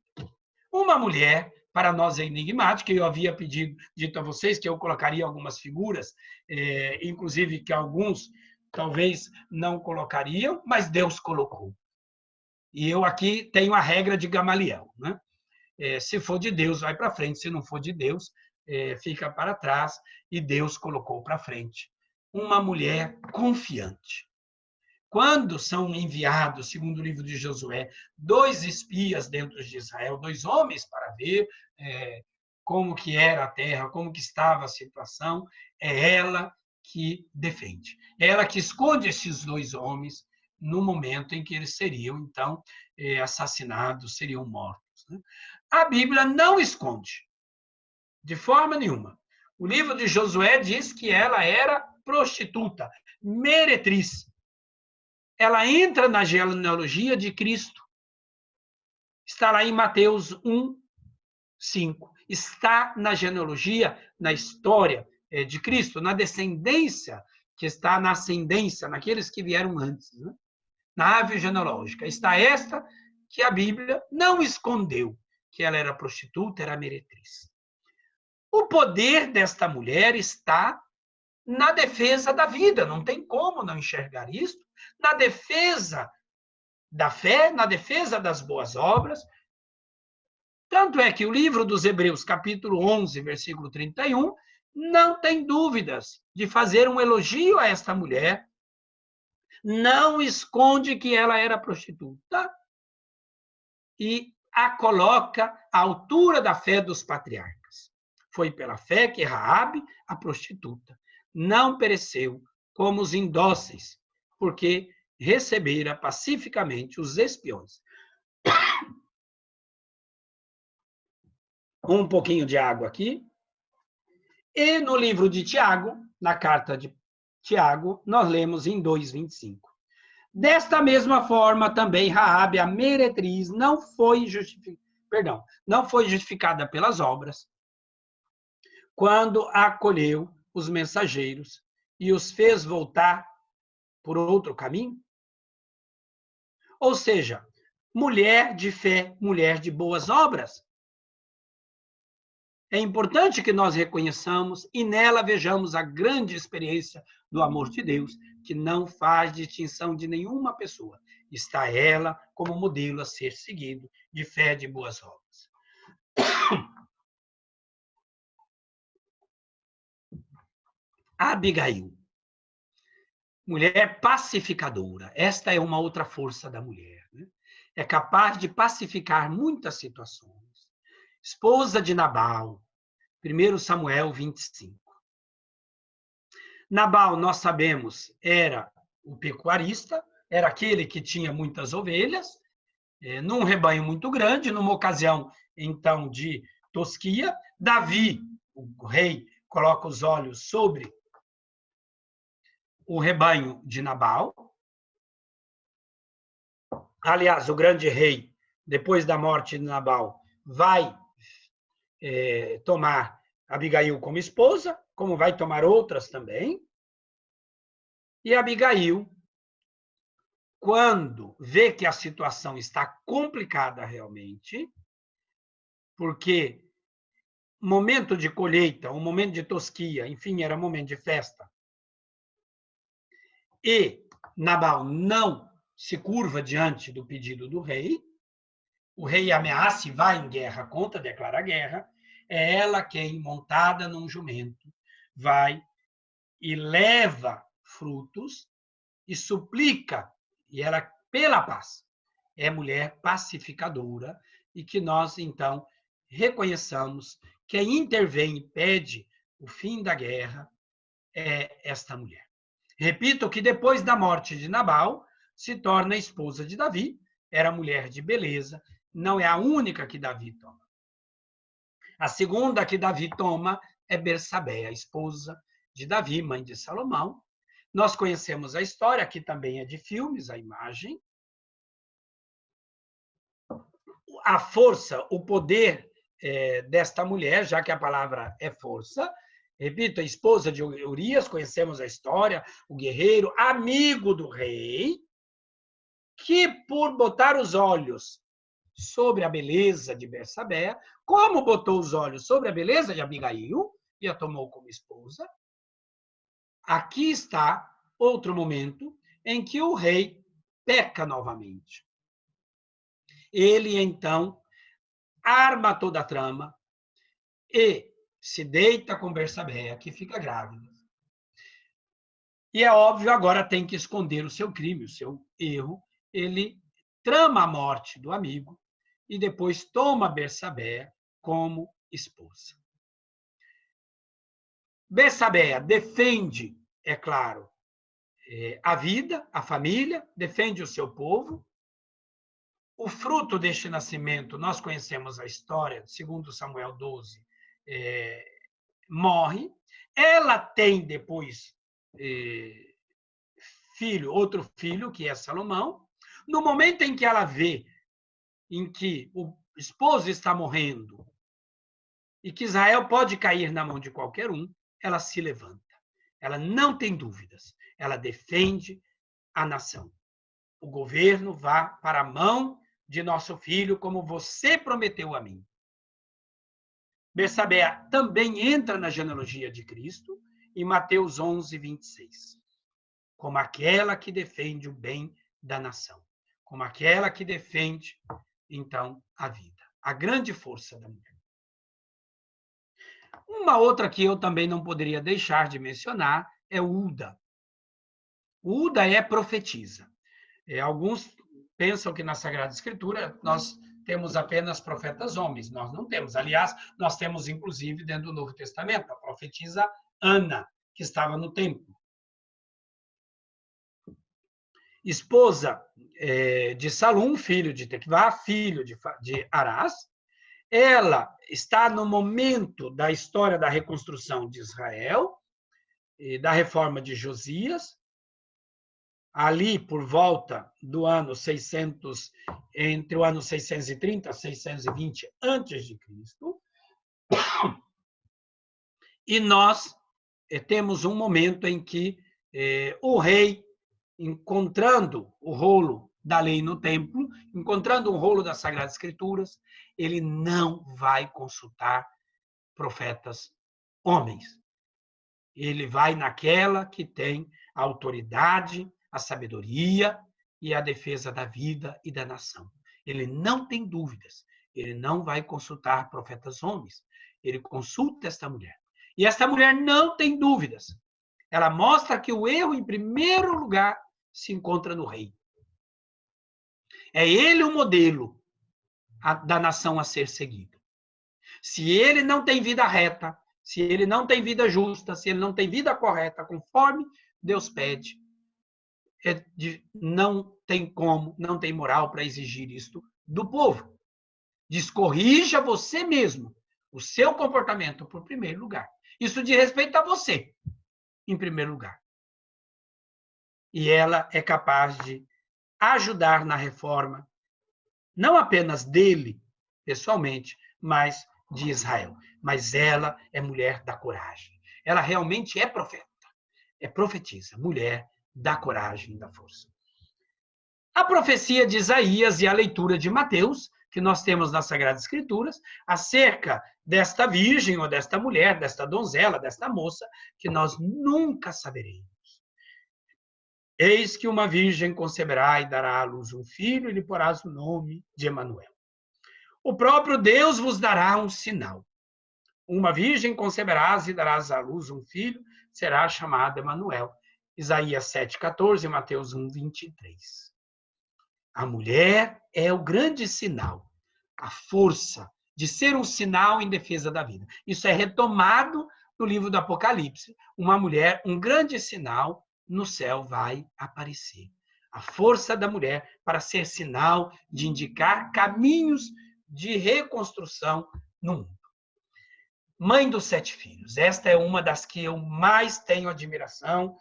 B: Uma mulher, para nós é enigmática, eu havia dito a vocês que eu colocaria algumas figuras, inclusive que alguns talvez não colocariam, mas Deus colocou. E eu aqui tenho a regra de Gamaliel, né? Se for de Deus, vai para frente, se não for de Deus, fica para trás, e Deus colocou para frente. Uma mulher confiante. Quando são enviados, segundo o livro de Josué, 2 espias dentro de Israel, 2 homens para ver como que era a terra, como que estava a situação, é ela que defende. É ela que esconde esses 2 homens no momento em que eles seriam, então, assassinados, seriam mortos. Né? A Bíblia não esconde, de forma nenhuma. O livro de Josué diz que ela era prostituta, meretriz. Ela entra na genealogia de Cristo. Está lá em Mateus 1, 5. Está na genealogia, na história de Cristo, na descendência, que está na ascendência, naqueles que vieram antes, né? Na árvore genealógica. Está esta que a Bíblia não escondeu, que ela era prostituta, era meretriz. O poder desta mulher está na defesa da vida, não tem como não enxergar isso, na defesa da fé, na defesa das boas obras. Tanto é que o livro dos Hebreus, capítulo 11, versículo 31, não tem dúvidas de fazer um elogio a esta mulher, não esconde que ela era prostituta e a coloca à altura da fé dos patriarcas. Foi pela fé que Raabe, a prostituta, não pereceu como os indóceis, porque recebera pacificamente os espiões. Um pouquinho de água aqui. E no livro de Tiago, na carta de Tiago, nós lemos em 2:25. Desta mesma forma, também Raabe, a meretriz, não foi justificada pelas obras, quando acolheu os mensageiros e os fez voltar por outro caminho. Ou seja, mulher de fé, mulher de boas obras. É importante que nós reconheçamos e nela vejamos a grande experiência do amor de Deus, que não faz distinção de nenhuma pessoa. Está ela como modelo a ser seguido de fé de boas obras. Abigail, mulher pacificadora. Esta é uma outra força da mulher, né? É capaz de pacificar muitas situações. Esposa de Nabal, 1 Samuel 25. Nabal, nós sabemos, era o pecuarista, era aquele que tinha muitas ovelhas, num rebanho muito grande, numa ocasião, então, de tosquia. Davi, o rei, coloca os olhos sobre o rebanho de Nabal. Aliás, o grande rei, depois da morte de Nabal, vai tomar Abigail como esposa, como vai tomar outras também. E Abigail, quando vê que a situação está complicada realmente, porque momento de colheita, um momento de tosquia, enfim, era momento de festa. E Nabal não se curva diante do pedido do rei, o rei ameaça e vai em guerra contra, declara guerra, é ela quem, montada num jumento, vai e leva frutos e suplica, e ela, pela paz, é mulher pacificadora, e que nós, então, reconheçamos quem intervém e pede o fim da guerra é esta mulher. Repito que depois da morte de Nabal, se torna esposa de Davi, era mulher de beleza, não é a única que Davi toma. A segunda que Davi toma é Bersabé, a esposa de Davi, mãe de Salomão. Nós conhecemos a história, aqui também é de filmes, a imagem. A força, o poder desta mulher, já que a palavra é força, repito, a esposa de Urias, conhecemos a história, o guerreiro, amigo do rei, que por botar os olhos sobre a beleza de Bersabé, como botou os olhos sobre a beleza de Abigail e a tomou como esposa, aqui está outro momento em que o rei peca novamente. Ele, então, arma toda a trama e se deita com Bersabé, que fica grávida. E é óbvio, agora tem que esconder o seu crime, o seu erro. Ele trama a morte do amigo e depois toma Bersabé como esposa. Bersabé defende, é claro, a vida, a família, defende o seu povo. O fruto deste nascimento, nós conhecemos a história, segundo Samuel 12, morre. Ela tem depois outro filho, que é Salomão. No momento em que ela vê em que o esposo está morrendo e que Israel pode cair na mão de qualquer um, ela se levanta. Ela não tem dúvidas. Ela defende a nação. O governo vá para a mão de nosso filho, como você prometeu a mim. Bersabé também entra na genealogia de Cristo, em Mateus 11, 26. Como aquela que defende o bem da nação. Como aquela que defende, então, a vida. A grande força da mulher. Uma outra que eu também não poderia deixar de mencionar é Hulda. Hulda é profetisa. Alguns pensam que na Sagrada Escritura nós temos apenas profetas homens. Nós não temos. Aliás, nós temos, inclusive, dentro do Novo Testamento, a profetisa Ana, que estava no templo. Esposa de Salum, filho de Tequivá, filho de Arás. Ela está no momento da história da reconstrução de Israel, da reforma de Josias, ali por volta do ano 600, entre o ano 630 e 620 a.C. E nós temos um momento em que o rei, encontrando o rolo da lei no templo, encontrando um rolo das Sagradas Escrituras, ele não vai consultar profetas homens. Ele vai naquela que tem a autoridade, a sabedoria e a defesa da vida e da nação. Ele não tem dúvidas. Ele não vai consultar profetas homens. Ele consulta esta mulher. E esta mulher não tem dúvidas. Ela mostra que o erro, em primeiro lugar, se encontra no rei. É ele o modelo da nação a ser seguido. Se ele não tem vida reta, se ele não tem vida justa, se ele não tem vida correta, conforme Deus pede, não tem como, não tem moral para exigir isto do povo. Diz, corrija você mesmo o seu comportamento por primeiro lugar. Isso diz respeito a você, em primeiro lugar. E ela é capaz de ajudar na reforma, não apenas dele, pessoalmente, mas de Israel. Mas ela é mulher da coragem. Ela realmente é profeta. É profetisa, mulher da coragem e da força. A profecia de Isaías e a leitura de Mateus que nós temos nas Sagradas Escrituras acerca desta virgem ou desta mulher, desta donzela, desta moça, que nós nunca saberemos. Eis que uma virgem conceberá e dará à luz um filho e lhe porás o nome de Emanuel. O próprio Deus vos dará um sinal. Uma virgem conceberás e darás à luz um filho, será chamado Emanuel. Isaías 7,14 e Mateus 1,23. A mulher é o grande sinal, a força de ser um sinal em defesa da vida. Isso é retomado no livro do Apocalipse. Uma mulher, um grande sinal no céu vai aparecer. A força da mulher para ser sinal de indicar caminhos de reconstrução no mundo. Mãe dos 7 filhos. Esta é uma das que eu mais tenho admiração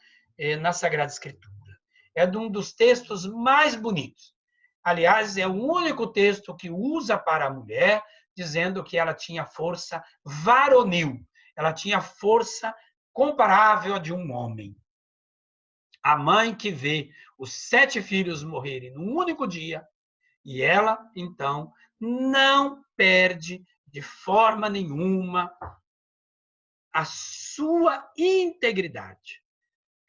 B: na Sagrada Escritura. É um dos textos mais bonitos. Aliás, é o único texto que usa para a mulher, dizendo que ela tinha força varonil. Ela tinha força comparável à de um homem. A mãe que vê os 7 filhos morrerem num único dia, e ela, então, não perde de forma nenhuma a sua integridade.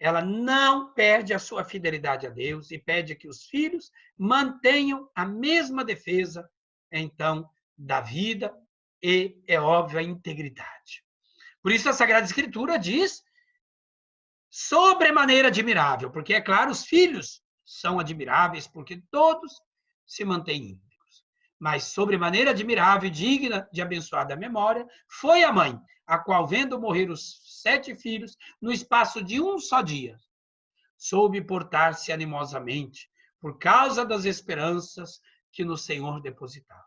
B: Ela não perde a sua fidelidade a Deus e pede que os filhos mantenham a mesma defesa, então, da vida e, é óbvio, a integridade. Por isso, a Sagrada Escritura diz sobremaneira admirável, porque, é claro, os filhos são admiráveis, porque todos se mantêm íntegros. Mas, sobremaneira admirável e digna de abençoada memória, foi a mãe, a qual, vendo morrer os 7 filhos, no espaço de um só dia, soube portar-se animosamente, por causa das esperanças que no Senhor depositava.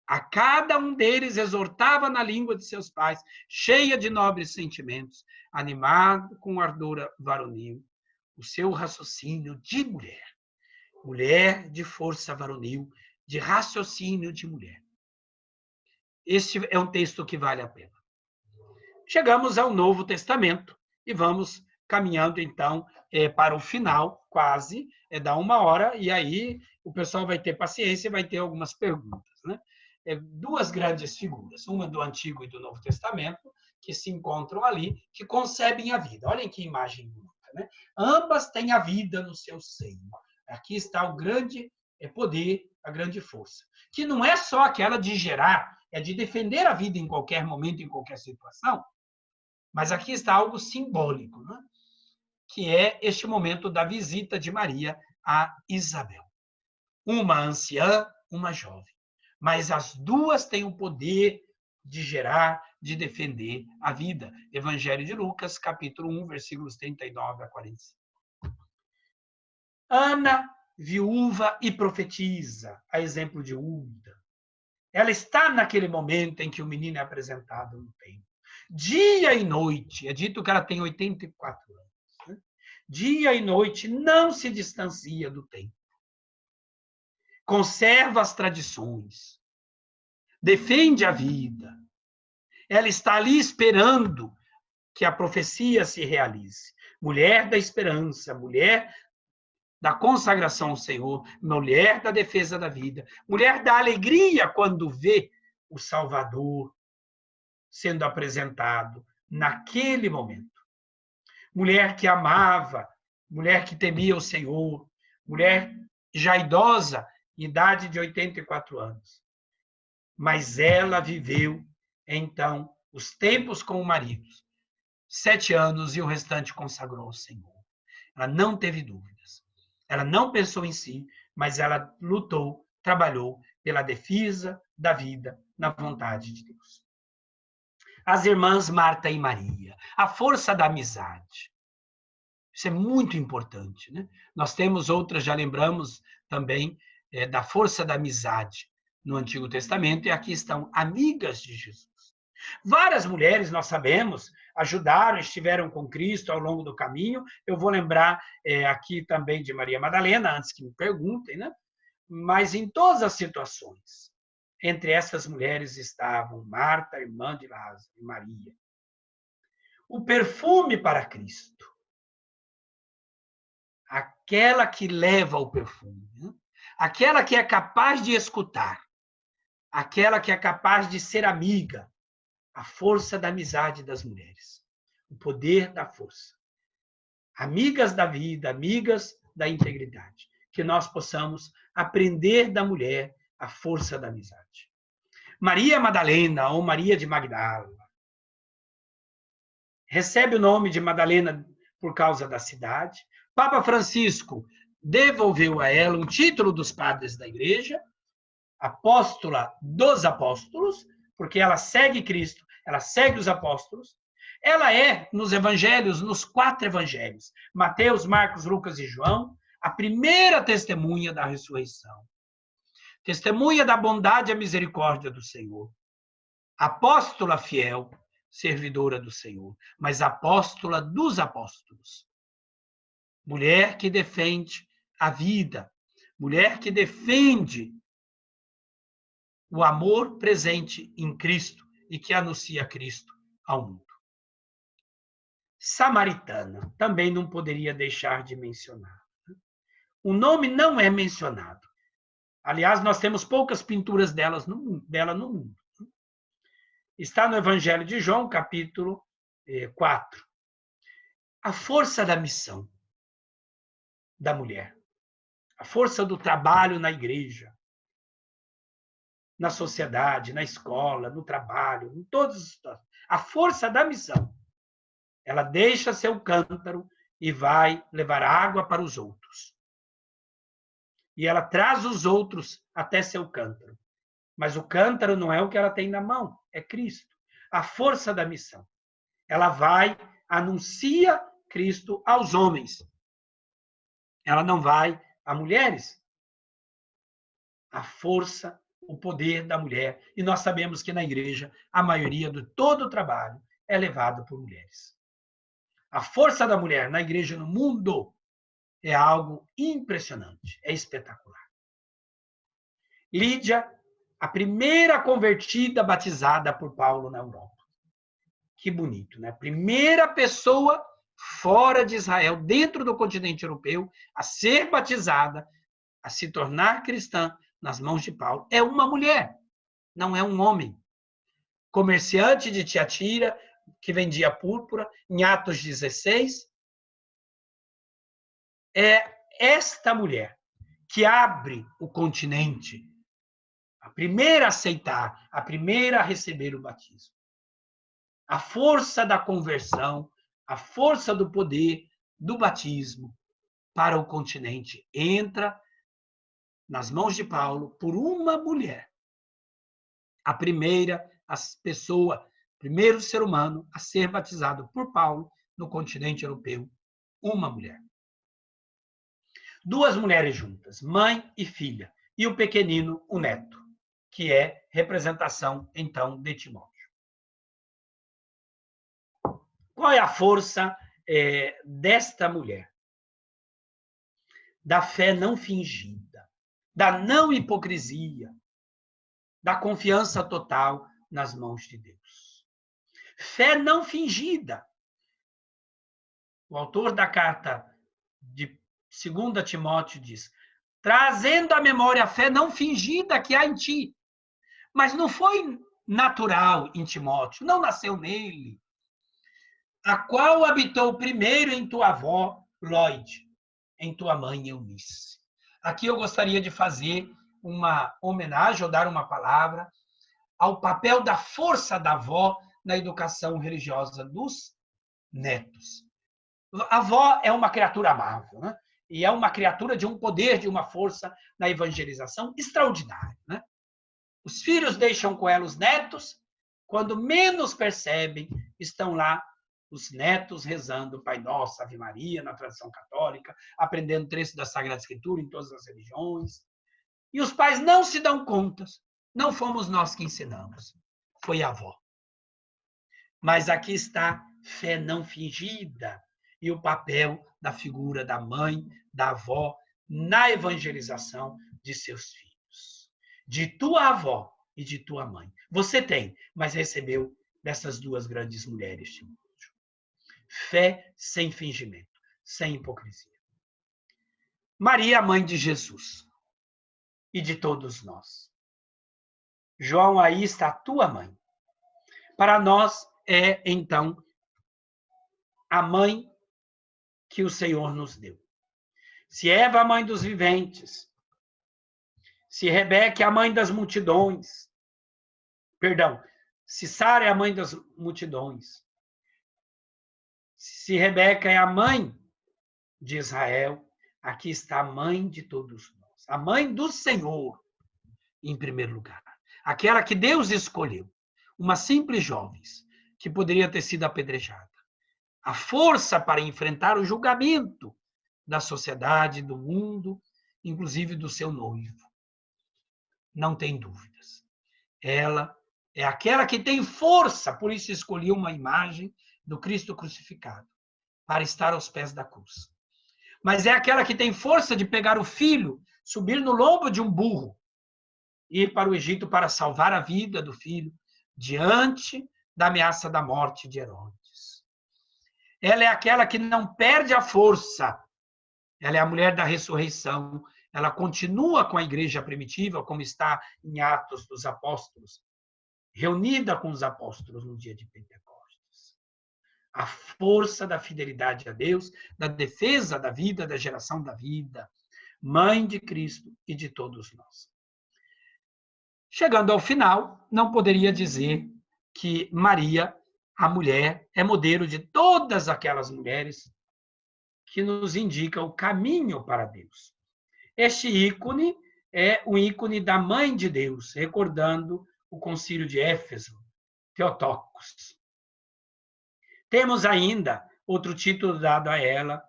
B: A cada um deles exortava na língua de seus pais, cheia de nobres sentimentos, animado com ardor varonil, o seu raciocínio de mulher. Mulher de força varonil, de raciocínio de mulher. Este é um texto que vale a pena. Chegamos ao Novo Testamento e vamos caminhando, então, para o final, quase, dá 1 hora, e aí o pessoal vai ter paciência e vai ter algumas perguntas, né? 2 grandes figuras, uma do Antigo e do Novo Testamento, que se encontram ali, que concebem a vida. Olhem que imagem bonita, né? Ambas têm a vida no seu seio. Aqui está o grande poder, a grande força, que não é só aquela de gerar, é de defender a vida em qualquer momento, em qualquer situação, mas aqui está algo simbólico, né? Que é este momento da visita de Maria a Isabel. Uma anciã, uma jovem. Mas as duas têm o poder de gerar, de defender a vida. Evangelho de Lucas, capítulo 1, versículos 39 a 45. Ana, viúva e profetiza, a exemplo de Hulda. Ela está naquele momento em que o menino é apresentado no templo. Dia e noite, é dito que ela tem 84 anos. Né? Dia e noite não se distancia do templo. Conserva as tradições. Defende a vida. Ela está ali esperando que a profecia se realize. Mulher da esperança, mulher da consagração ao Senhor, mulher da defesa da vida, mulher da alegria quando vê o Salvador sendo apresentado naquele momento. Mulher que amava, mulher que temia o Senhor, mulher já idosa, idade de 84 anos. Mas ela viveu, então, os tempos com o marido, 7 anos, e o restante consagrou ao Senhor. Ela não teve dúvidas. Ela não pensou em si, mas ela lutou, trabalhou pela defesa da vida na vontade de Deus. As irmãs Marta e Maria, a força da amizade. Isso é muito importante, né? Nós temos outras, já lembramos também, da força da amizade no Antigo Testamento, e aqui estão amigas de Jesus. Várias mulheres, nós sabemos, ajudaram, estiveram com Cristo ao longo do caminho. Eu vou lembrar aqui também de Maria Madalena, antes que me perguntem, né? Mas em todas as situações, entre essas mulheres estavam Marta, irmã de Lázaro, e Maria. O perfume para Cristo. Aquela que leva o perfume. Né? aquela que é capaz de escutar, aquela que é capaz de ser amiga, a força da amizade das mulheres, o poder da força. Amigas da vida, amigas da integridade. Que nós possamos aprender da mulher a força da amizade. Maria Madalena, ou Maria de Magdala, recebe o nome de Madalena por causa da cidade. Papa Francisco devolveu a ela um título dos padres da igreja, apóstola dos apóstolos, porque ela segue Cristo, ela segue os apóstolos. Ela é, nos evangelhos, nos 4 evangelhos, Mateus, Marcos, Lucas e João, a primeira testemunha da ressurreição. Testemunha da bondade e a misericórdia do Senhor. Apóstola fiel, servidora do Senhor, mas apóstola dos apóstolos. Mulher que defende a vida, mulher que defende o amor presente em Cristo e que anuncia Cristo ao mundo. Samaritana, também não poderia deixar de mencionar. O nome não é mencionado. Aliás, nós temos poucas pinturas dela no mundo. Está no Evangelho de João, capítulo 4. A força da missão da mulher. A força do trabalho na igreja, na sociedade, na escola, no trabalho, em todas as situações. A força da missão. Ela deixa seu cântaro e vai levar água para os outros. E ela traz os outros até seu cântaro. Mas o cântaro não é o que ela tem na mão, é Cristo. A força da missão. Ela vai, anuncia Cristo aos homens. Ela não vai a mulheres. A força, o poder da mulher. E nós sabemos que na igreja, a maioria de todo o trabalho é levado por mulheres. A força da mulher na igreja no mundo é algo impressionante, é espetacular. Lídia, a primeira convertida batizada por Paulo na Europa. Que bonito, né? Primeira pessoa fora de Israel, dentro do continente europeu, a ser batizada, a se tornar cristã nas mãos de Paulo, é uma mulher, não é um homem. Comerciante de Tiatira, que vendia púrpura, em Atos 16. É esta mulher que abre o continente, a primeira a aceitar, a primeira a receber o batismo. A força da conversão, a força do poder do batismo para o continente entra nas mãos de Paulo por uma mulher. A primeira pessoa, primeiro ser humano a ser batizado por Paulo no continente europeu, uma mulher. 2 mulheres juntas, mãe e filha, e o pequenino, o neto, que é representação, então, de Timóteo. Qual é a força desta mulher? Da fé não fingida, da não hipocrisia, da confiança total nas mãos de Deus. Fé não fingida. O autor da carta de 2 Timóteo diz, trazendo à memória a fé não fingida que há em ti. Mas não foi natural em Timóteo, não nasceu nele. A qual habitou primeiro em tua avó, Lóide, em tua mãe, Eunice. Aqui eu gostaria de fazer uma homenagem, ou dar uma palavra, ao papel da força da avó na educação religiosa dos netos. A avó é uma criatura amável, né? E é uma criatura de um poder, de uma força na evangelização extraordinária, né? Os filhos deixam com ela os netos, quando menos percebem, estão lá os netos rezando Pai Nosso, Ave Maria, na tradição católica, aprendendo trechos da Sagrada Escritura em todas as religiões. E os pais não se dão conta, não fomos nós que ensinamos, foi a avó. Mas aqui está fé não fingida e o papel da figura da mãe, da avó, na evangelização de seus filhos. De tua avó e de tua mãe. Você tem, mas recebeu dessas 2 grandes mulheres, Timóteo. Fé sem fingimento, sem hipocrisia. Maria, mãe de Jesus. e de todos nós. João, aí está a tua mãe. Para nós é, então, a mãe que o Senhor nos deu. Se Eva, a mãe dos viventes, se Rebeca é a mãe das multidões, perdão, se Sara é a mãe das multidões, se Rebeca é a mãe de Israel, aqui está a mãe de todos nós, a mãe do Senhor, em primeiro lugar. Aquela que Deus escolheu, uma simples jovem que poderia ter sido apedrejada. A força para enfrentar o julgamento da sociedade, do mundo, inclusive do seu noivo. Não tem dúvidas. Ela é aquela que tem força, por isso escolhi uma imagem do Cristo crucificado, para estar aos pés da cruz. Mas é aquela que tem força de pegar o filho, subir no lombo de um burro, ir para o Egito para salvar a vida do filho, diante da ameaça da morte de Herodes. Ela é aquela que não perde a força. Ela é a mulher da ressurreição. Ela continua com a igreja primitiva, como está em Atos dos Apóstolos, reunida com os apóstolos no dia de Pentecostes. A força da fidelidade a Deus, da defesa da vida, da geração da vida, mãe de Cristo e de todos nós. Chegando ao final, não poderia dizer que Maria, a mulher, é modelo de todas aquelas mulheres que nos indica o caminho para Deus. Este ícone é o ícone da Mãe de Deus, recordando o Concílio de Éfeso, Theotokos. Temos ainda outro título dado a ela,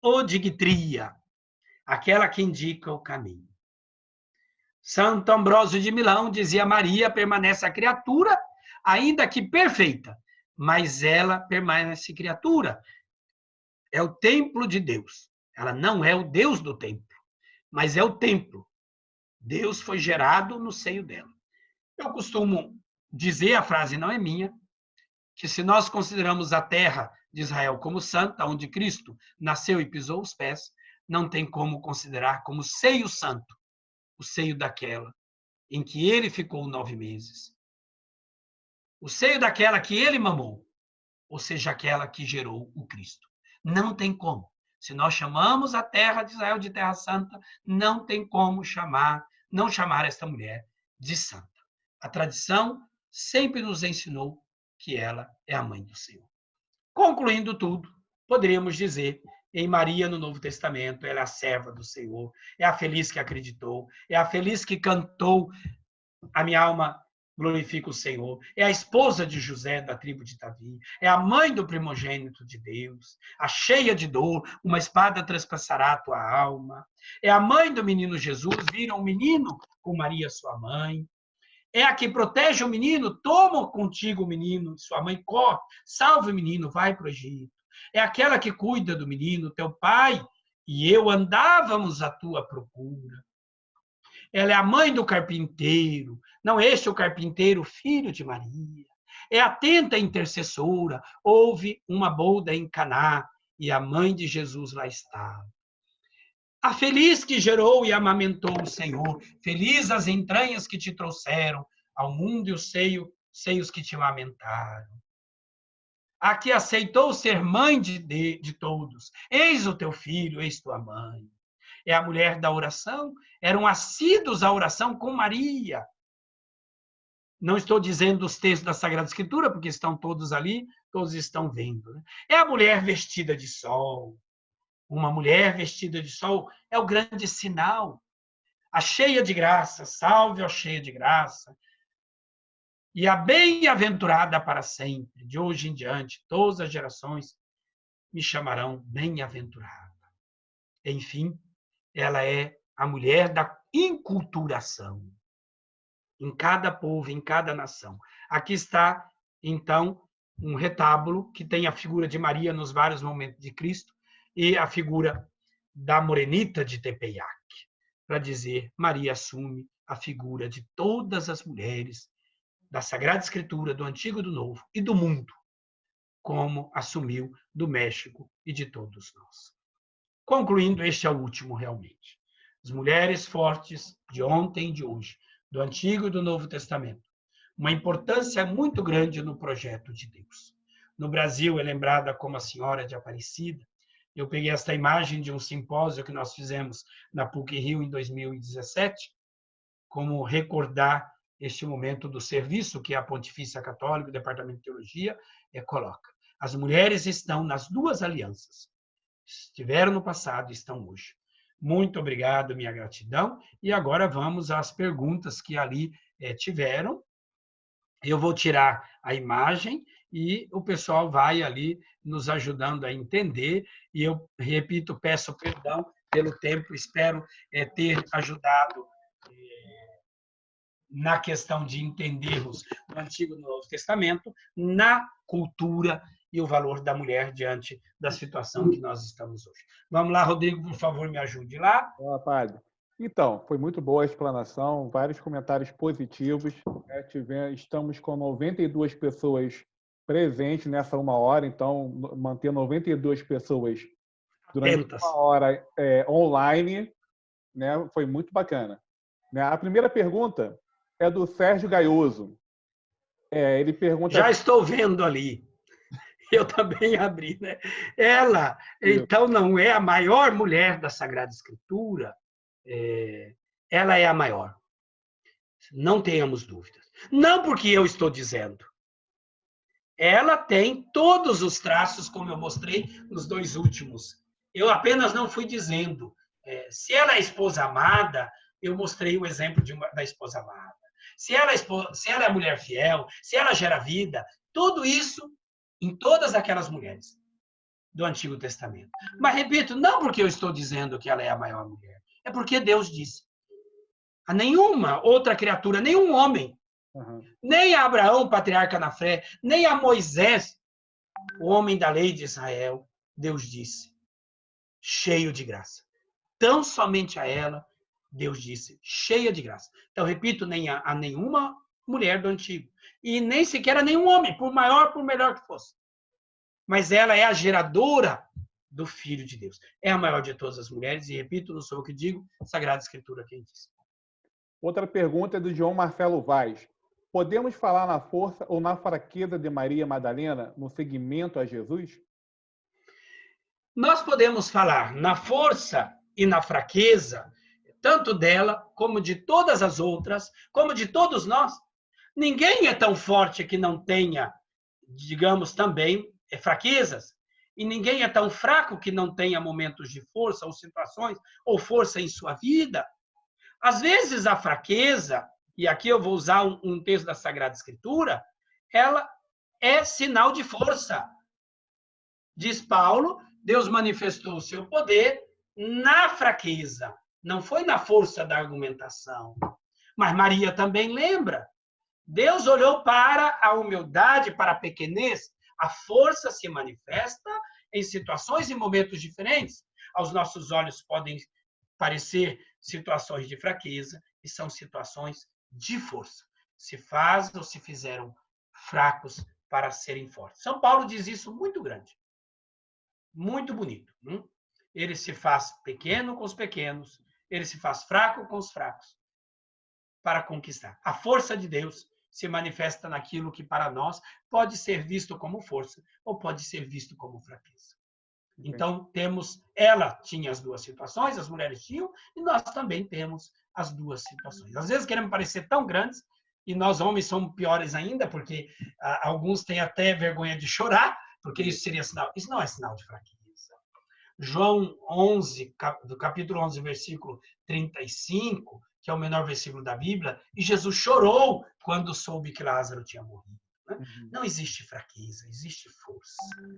B: Odigitria, aquela que indica o caminho. Santo Ambrósio de Milão dizia: Maria permanece a criatura, ainda que perfeita, mas ela permanece criatura. É o templo de Deus. Ela não é o Deus do templo, mas é o templo. Deus foi gerado no seio dela. Eu costumo dizer, a frase não é minha, que se nós consideramos a terra de Israel como santa, onde Cristo nasceu e pisou os pés, não tem como considerar como seio santo o seio daquela em que ele ficou 9 meses. O seio daquela que ele mamou, ou seja, aquela que gerou o Cristo. Não tem como. Se nós chamamos a terra de Israel de terra santa, não tem como não chamar esta mulher de santa. A tradição sempre nos ensinou que ela é a mãe do Senhor. Concluindo tudo, poderíamos dizer, em Maria, no Novo Testamento, ela é a serva do Senhor, é a feliz que acreditou, é a feliz que cantou, a minha alma glorifica o Senhor, é a esposa de José, da tribo de Davi, é a mãe do primogênito de Deus, a cheia de dor, uma espada transpassará a tua alma, é a mãe do menino Jesus, viram o menino com Maria, sua mãe, é a que protege o menino, toma contigo o menino, sua mãe corre, salve o menino, vai para o Egito. É aquela que cuida do menino, teu pai e eu andávamos à tua procura. Ela é a mãe do carpinteiro, não este é o carpinteiro, filho de Maria. É atenta intercessora, houve uma boda em Caná e a mãe de Jesus lá estava. A feliz que gerou e amamentou o Senhor, feliz as entranhas que te trouxeram ao mundo e os seios que te amamentaram. A que aceitou ser mãe de todos, eis o teu filho, eis tua mãe. É a mulher da oração, eram assíduos à oração com Maria. Não estou dizendo os textos da Sagrada Escritura, porque estão todos ali, todos estão vendo. Né? É a mulher vestida de sol. Uma mulher vestida de sol é o grande sinal. A cheia de graça, salve a cheia de graça. E a bem-aventurada para sempre, de hoje em diante, todas as gerações me chamarão bem-aventurada. Enfim, ela é a mulher da inculturação em cada povo, em cada nação. Aqui está, então, um retábulo que tem a figura de Maria nos vários momentos de Cristo e a figura da morenita de Tepeyac, para dizer, Maria assume a figura de todas as mulheres da Sagrada Escritura, do Antigo e do Novo, e do mundo, como assumiu do México e de todos nós. Concluindo, este é o último realmente. As mulheres fortes de ontem e de hoje, do Antigo e do Novo Testamento. Uma importância muito grande no projeto de Deus. No Brasil é lembrada como a Senhora de Aparecida. Eu peguei esta imagem de um simpósio que nós fizemos na PUC-Rio em 2017, como recordar este momento do serviço que a Pontifícia Católica, o Departamento de Teologia, coloca. As mulheres estão nas duas alianças. Estiveram no passado e estão hoje. Muito obrigado, minha gratidão. E agora vamos às perguntas que ali tiveram. Eu vou tirar a imagem e o pessoal vai ali nos ajudando a entender. E eu, repito, peço perdão pelo tempo, espero ter ajudado na questão de entendermos o Antigo e o Novo Testamento, na cultura e o valor da mulher diante da situação que nós estamos hoje. Vamos lá, Rodrigo, por favor, me ajude lá.
A: Olá, padre. Então, foi muito boa a explanação, vários comentários positivos. Estamos com 92 pessoas presentes nessa 1 hora, então manter 92 pessoas durante
B: Atentas.
A: 1 hora online, né, foi muito bacana. A primeira pergunta é do Sérgio Gaioso. Ele pergunta...
B: Já estou vendo ali. Eu também abri, né? Ela, então, não é a maior mulher da Sagrada Escritura, ela é a maior. Não tenhamos dúvidas. Não porque eu estou dizendo. Ela tem todos os traços, como eu mostrei nos 2 últimos. Eu apenas não fui dizendo. Se ela é esposa amada, eu mostrei o exemplo da esposa amada. Se ela é mulher fiel, se ela gera vida, tudo isso em todas aquelas mulheres do Antigo Testamento. Mas, repito, não porque eu estou dizendo que ela é a maior mulher, é porque Deus disse. A nenhuma outra criatura, nenhum homem, nem a Abraão, patriarca na fé, nem a Moisés, o homem da lei de Israel, Deus disse, cheio de graça. Tão somente a ela, Deus disse, cheia de graça. Então, repito, nem a nenhuma mulher do Antigo. E nem sequer a nenhum homem, por maior, por melhor que fosse. Mas ela é a geradora do Filho de Deus. É a maior de todas as mulheres, e repito, não sou eu que digo, Sagrada Escritura quem diz.
A: Outra pergunta é do João Marcelo Vaz. Podemos falar na força ou na fraqueza de Maria Madalena no seguimento a Jesus?
B: Nós podemos falar na força e na fraqueza, tanto dela, como de todas as outras, como de todos nós. Ninguém é tão forte que não tenha, digamos, também fraquezas. E ninguém é tão fraco que não tenha momentos de força ou situações, ou força em sua vida. Às vezes a fraqueza, e aqui eu vou usar um texto da Sagrada Escritura, ela é sinal de força. Diz Paulo, Deus manifestou o seu poder na fraqueza, não foi na força da argumentação. Mas Maria também lembra. Deus olhou para a humildade, para a pequenez. A força se manifesta em situações e momentos diferentes. Aos nossos olhos podem parecer situações de fraqueza e são situações de força. Se faz ou se fizeram fracos para serem fortes. São Paulo diz isso muito grande. Muito bonito. Ele se faz pequeno com os pequenos, ele se faz fraco com os fracos para conquistar. A força de Deus se manifesta naquilo que para nós pode ser visto como força ou pode ser visto como fraqueza. Então, ela tinha as duas situações, as mulheres tinham, e nós também temos as duas situações. Às vezes queremos parecer tão grandes, e nós homens somos piores ainda, porque alguns têm até vergonha de chorar, porque isso seria sinal. Isso não é sinal de fraqueza. João 11, do capítulo 11, versículo 35, que é o menor versículo da Bíblia, e Jesus chorou quando soube que Lázaro tinha morrido. Né? Não existe fraqueza, existe força.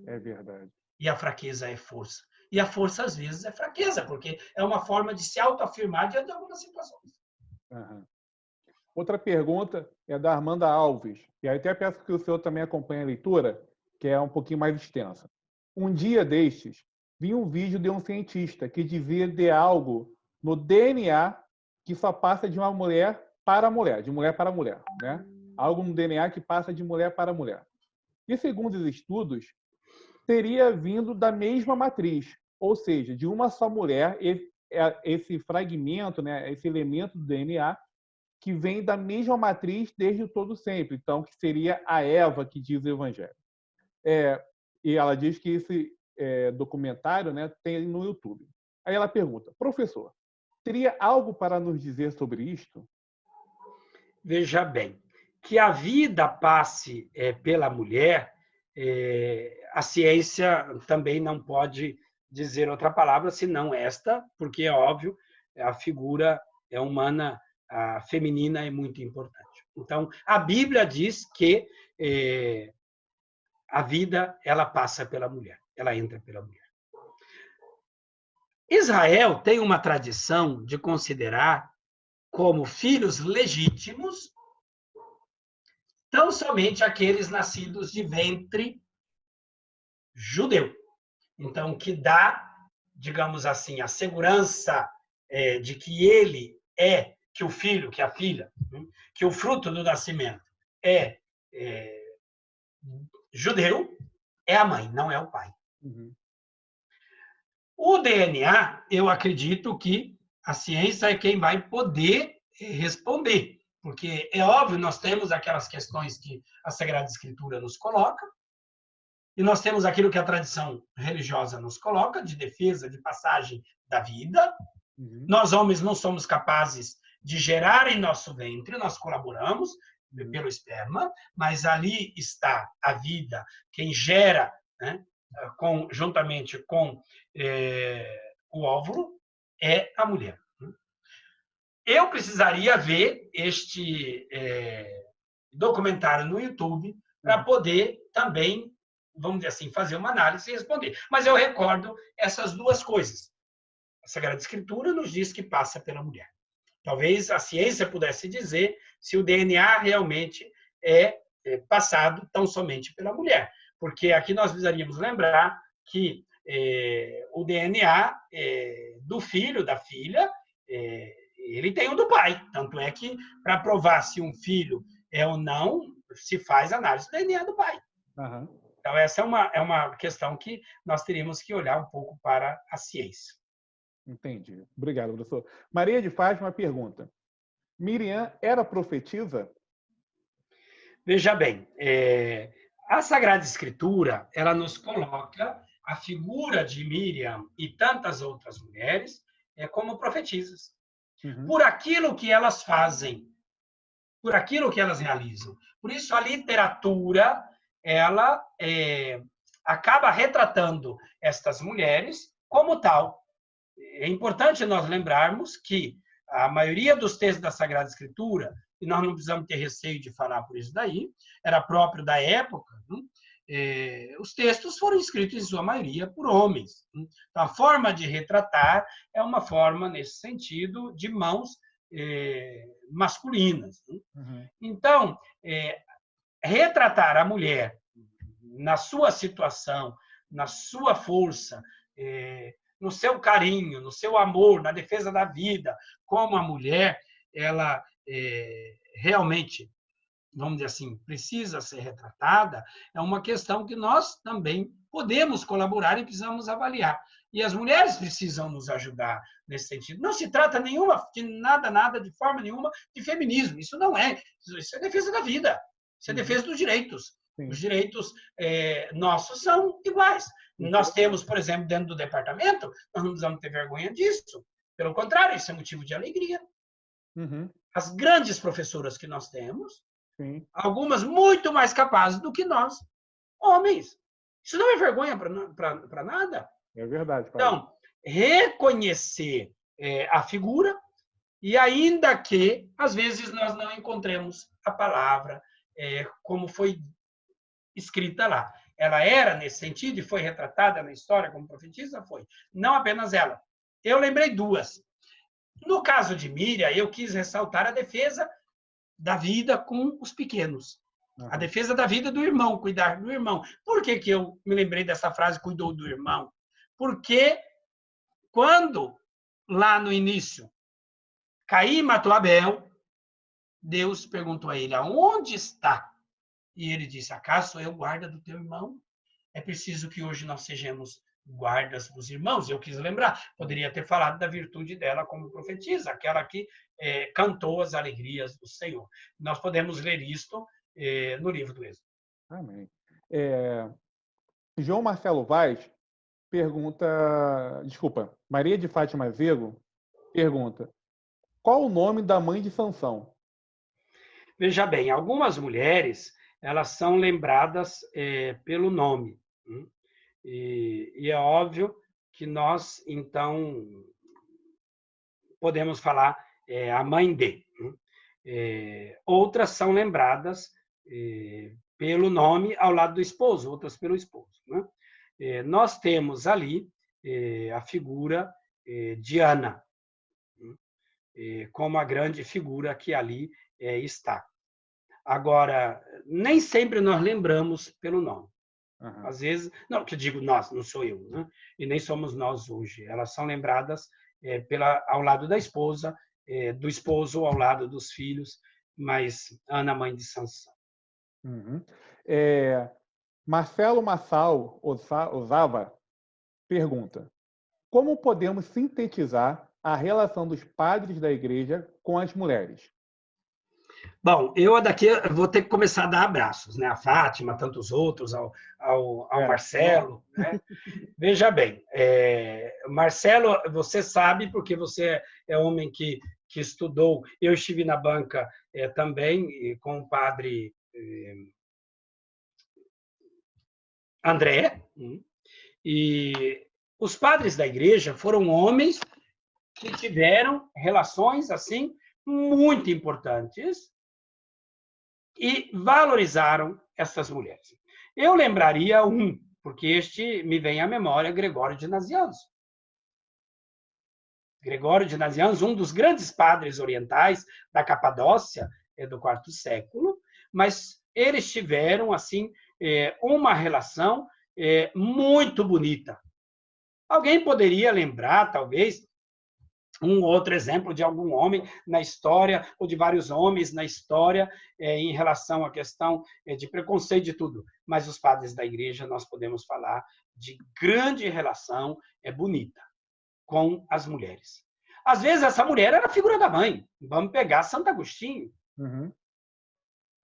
A: É verdade.
B: E a fraqueza é força. E a força, às vezes, é fraqueza, porque é uma forma de se autoafirmar diante de algumas situações.
A: Outra pergunta é da Armanda Alves. E aí até peço que o senhor também acompanhe a leitura, que é um pouquinho mais extensa. Um dia destes, vi um vídeo de um cientista que dizia de algo no DNA que só passa de uma mulher para mulher, de mulher para mulher, né? Algo no DNA que passa de mulher para mulher. E segundo os estudos, teria vindo da mesma matriz, ou seja, de uma só mulher, esse fragmento, né, esse elemento do DNA que vem da mesma matriz desde o todo sempre. Então, que seria a Eva que diz o Evangelho. E ela diz que esse documentário, né, tem no YouTube. Aí ela pergunta, professor, teria algo para nos dizer sobre isto?
B: Veja bem, que a vida passe pela mulher, a ciência também não pode dizer outra palavra senão esta, porque é óbvio, a figura humana, a feminina é muito importante. Então, a Bíblia diz que a vida ela passa pela mulher, ela entra pela mulher. Israel tem uma tradição de considerar como filhos legítimos tão somente aqueles nascidos de ventre judeu. Então, que dá, digamos assim, a segurança de que ele que o filho, que a filha, que o fruto do nascimento é judeu, é a mãe, não é o pai.
A: Uhum.
B: O DNA, eu acredito que a ciência é quem vai poder responder, porque é óbvio, nós temos aquelas questões que a Sagrada Escritura nos coloca, e nós temos aquilo que a tradição religiosa nos coloca, de defesa, de passagem da vida.
A: Uhum.
B: Nós, homens, não somos capazes de gerar em nosso ventre, nós colaboramos pelo esperma, mas ali está a vida, quem gera, né, juntamente com o óvulo, é a mulher. Eu precisaria ver este documentário no YouTube para poder também, vamos dizer assim, fazer uma análise e responder. Mas eu recordo essas duas coisas. A Sagrada Escritura nos diz que passa pela mulher. Talvez a ciência pudesse dizer se o DNA realmente é passado tão somente pela mulher. Porque aqui nós precisaríamos lembrar que o DNA do filho, da filha, ele tem o do pai. Tanto é que, para provar se um filho é ou não, se faz análise do DNA do pai.
A: Uhum.
B: Então, essa é uma questão que nós teríamos que olhar um pouco para a ciência.
A: Entendi. Obrigado, professor. Maria de Fátima pergunta, Miriam era profetisa?
B: Veja bem, a Sagrada Escritura, ela nos coloca a figura de Miriam e tantas outras mulheres como profetisas.
A: Uhum.
B: Por aquilo que elas fazem, por aquilo que elas realizam. Por isso, a literatura, ela acaba retratando estas mulheres como tal. É importante nós lembrarmos que a maioria dos textos da Sagrada Escritura, e nós não precisamos ter receio de falar por isso daí, era próprio da época, os textos foram escritos, em sua maioria, por homens. Então, a forma de retratar é uma forma, nesse sentido, de mãos masculinas.
A: Uhum.
B: Então, retratar a mulher na sua situação, na sua força, no seu carinho, no seu amor, na defesa da vida, como a mulher, ela realmente, vamos dizer assim, precisa ser retratada, é uma questão que nós também podemos colaborar e precisamos avaliar. E as mulheres precisam nos ajudar nesse sentido. Não se trata de nada, de forma nenhuma, de feminismo. Isso não é. Isso é defesa da vida. Isso é defesa dos direitos.
A: Sim.
B: Os direitos nossos são iguais. Nós temos, por exemplo, dentro do departamento, nós não precisamos ter vergonha disso. Pelo contrário, isso é motivo de alegria.
A: Uhum.
B: As grandes professoras que nós temos,
A: Sim.
B: algumas muito mais capazes do que nós, homens. Isso não é vergonha para nada.
A: É verdade, pai.
B: Então, reconhecer a figura e ainda que, às vezes, nós não encontremos a palavra como foi escrita lá. Ela era nesse sentido e foi retratada na história como profetisa? Foi. Não apenas ela. Eu lembrei duas. No caso de Miriam, eu quis ressaltar a defesa da vida com os pequenos. A defesa da vida do irmão, cuidar do irmão. Por que eu me lembrei dessa frase, cuidou do irmão? Porque quando, lá no início, Caim matou Abel, Deus perguntou a ele, aonde está? E ele disse, acaso sou eu guarda do teu irmão? É preciso que hoje nós sejamos guardas dos irmãos. Eu quis lembrar, poderia ter falado da virtude dela como profetisa, aquela que cantou as alegrias do Senhor. Nós podemos ler isto no livro do Êxodo.
A: Amém. João Marcelo Vaz pergunta, desculpa, Maria de Fátima Zego pergunta, qual o nome da mãe de Sansão?
B: Veja bem, algumas mulheres, elas são lembradas pelo nome. E é óbvio que nós, então, podemos falar a mãe de. Outras são lembradas pelo nome ao lado do esposo, outras pelo esposo. Né? Nós temos ali a figura de Ana, como a grande figura que ali está. Agora, nem sempre nós lembramos pelo nome.
A: Uhum.
B: Às vezes, não, que eu digo nós, não sou eu, né? E nem somos nós hoje. Elas são lembradas ao lado da esposa, do esposo ao lado dos filhos, mas Ana, mãe de Sansão.
A: Uhum. Marcelo Massal Osava pergunta, como podemos sintetizar a relação dos padres da igreja com as mulheres?
B: Bom, eu daqui vou ter que começar a dar abraços, né? A Fátima, tantos outros, ao Marcelo. Né? Veja bem, Marcelo, você sabe, porque você é homem que estudou. Eu estive na banca também com o padre André, e os padres da igreja foram homens que tiveram relações assim muito importantes e valorizaram essas mulheres. Eu lembraria porque este me vem à memória, Gregório de Nazianzo. Gregório de Nazianzo, um dos grandes padres orientais da Capadócia, do quarto século, mas eles tiveram assim uma relação muito bonita. Alguém poderia lembrar, talvez, um outro exemplo de algum homem na história, ou de vários homens na história, em relação à questão de preconceito de tudo. Mas os padres da igreja, nós podemos falar de grande relação bonita com as mulheres. Às vezes, essa mulher era a figura da mãe. Vamos pegar Santo Agostinho,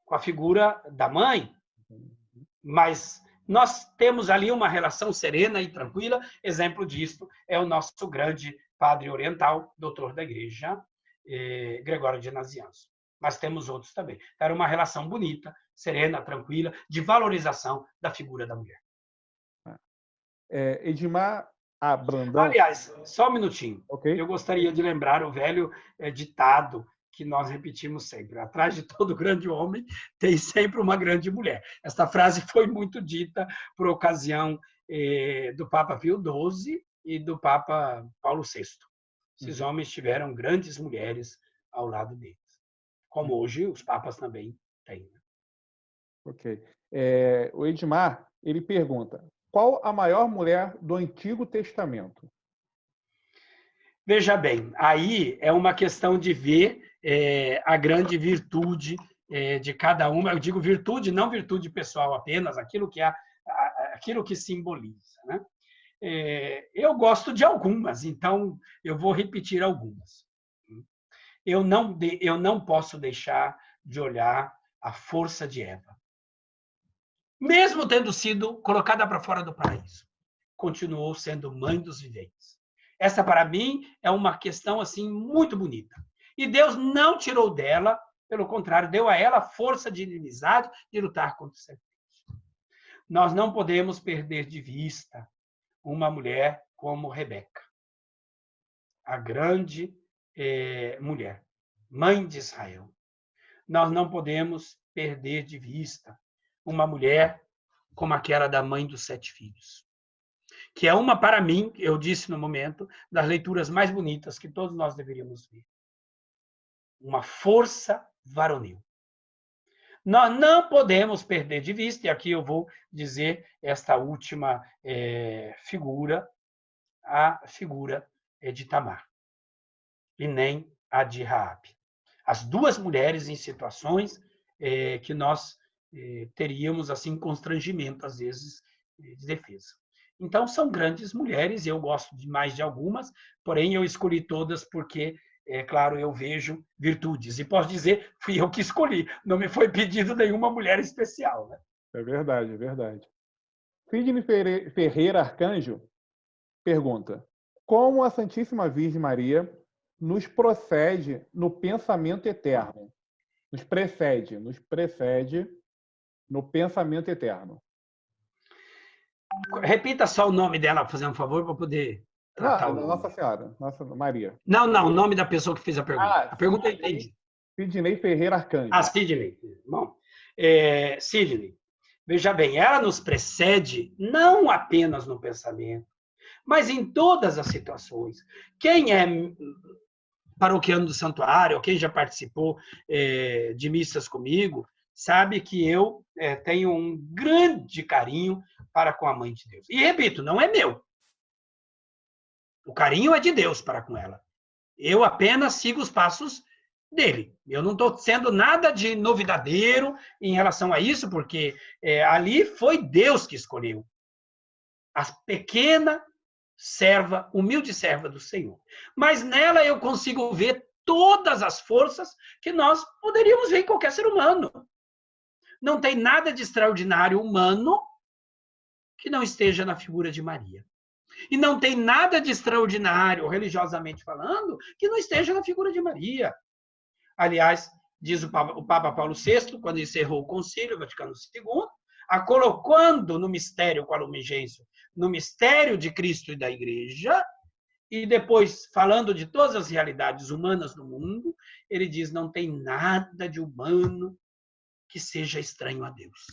B: com a figura da mãe. Mas nós temos ali uma relação serena e tranquila. Exemplo disto é o nosso grande padre oriental, doutor da igreja, Gregório de Nazianzo. Mas temos outros também. Era uma relação bonita, serena, tranquila, de valorização da figura da mulher.
A: Edmar Brandão.
B: Aliás, só um minutinho.
A: Okay.
B: Eu gostaria de lembrar o velho ditado que nós repetimos sempre. Atrás de todo grande homem tem sempre uma grande mulher. Esta frase foi muito dita por ocasião do Papa Pio XII e do Papa Paulo VI. Esses homens tiveram grandes mulheres ao lado deles, como hoje os papas também têm.
A: Ok. O Edmar, ele pergunta, qual a maior mulher do Antigo Testamento?
B: Veja bem, aí é uma questão de ver a grande virtude de cada uma. Eu digo virtude, não virtude pessoal apenas, aquilo que simboliza. Né? Eu gosto de algumas, então eu vou repetir algumas. Eu não posso deixar de olhar a força de Eva. Mesmo tendo sido colocada para fora do paraíso, continuou sendo mãe dos viventes. Essa, para mim, é uma questão assim muito bonita. E Deus não tirou dela, pelo contrário, deu a ela força de inimizade de lutar contra o serpente. Nós não podemos perder de vista uma mulher como Rebeca, a grande mulher, mãe de Israel. Nós não podemos perder de vista uma mulher como aquela da mãe dos 7 filhos, que é uma, para mim, eu disse no momento, das leituras mais bonitas que todos nós deveríamos ver. Uma força varonil. Nós não podemos perder de vista, e aqui eu vou dizer esta última figura, a figura de Tamar, e nem a de Raabe. As duas mulheres em situações que nós teríamos assim constrangimento, às vezes, de defesa. Então, são grandes mulheres, eu gosto de mais de algumas, porém eu escolhi todas porque, é claro, eu vejo virtudes. E posso dizer, fui eu que escolhi, não me foi pedido nenhuma mulher especial. Né?
A: É verdade, é verdade. Sidney Ferreira Arcanjo pergunta: como a Santíssima Virgem Maria nos procede no pensamento eterno? Nos precede no pensamento eterno.
B: Repita só o nome dela, fazendo um favor, para poder tratar o nome.
A: Nossa Senhora, Nossa Maria.
B: Não, o nome da pessoa que fez a pergunta. A pergunta eu entendi.
A: Sidney Ferreira Arcanjo.
B: Sidney. Bom, Sidney, veja bem, ela nos precede não apenas no pensamento, mas em todas as situações. Quem é paroquiano do santuário, ou quem já participou de missas comigo, sabe que eu tenho um grande carinho para com a Mãe de Deus. E repito, não é meu. O carinho é de Deus para com ela. Eu apenas sigo os passos dele. Eu não estou sendo nada de novidadeiro em relação a isso, porque ali foi Deus que escolheu. A pequena serva, humilde serva do Senhor. Mas nela eu consigo ver todas as forças que nós poderíamos ver em qualquer ser humano. Não tem nada de extraordinário humano que não esteja na figura de Maria. E não tem nada de extraordinário, religiosamente falando, que não esteja na figura de Maria. Aliás, diz o Papa Paulo VI, quando encerrou o Concílio Vaticano II, a colocando no mistério com a Lumen Gentium, no mistério de Cristo e da Igreja, e depois falando de todas as realidades humanas do mundo, ele diz: não tem nada de humano que seja estranho a Deus.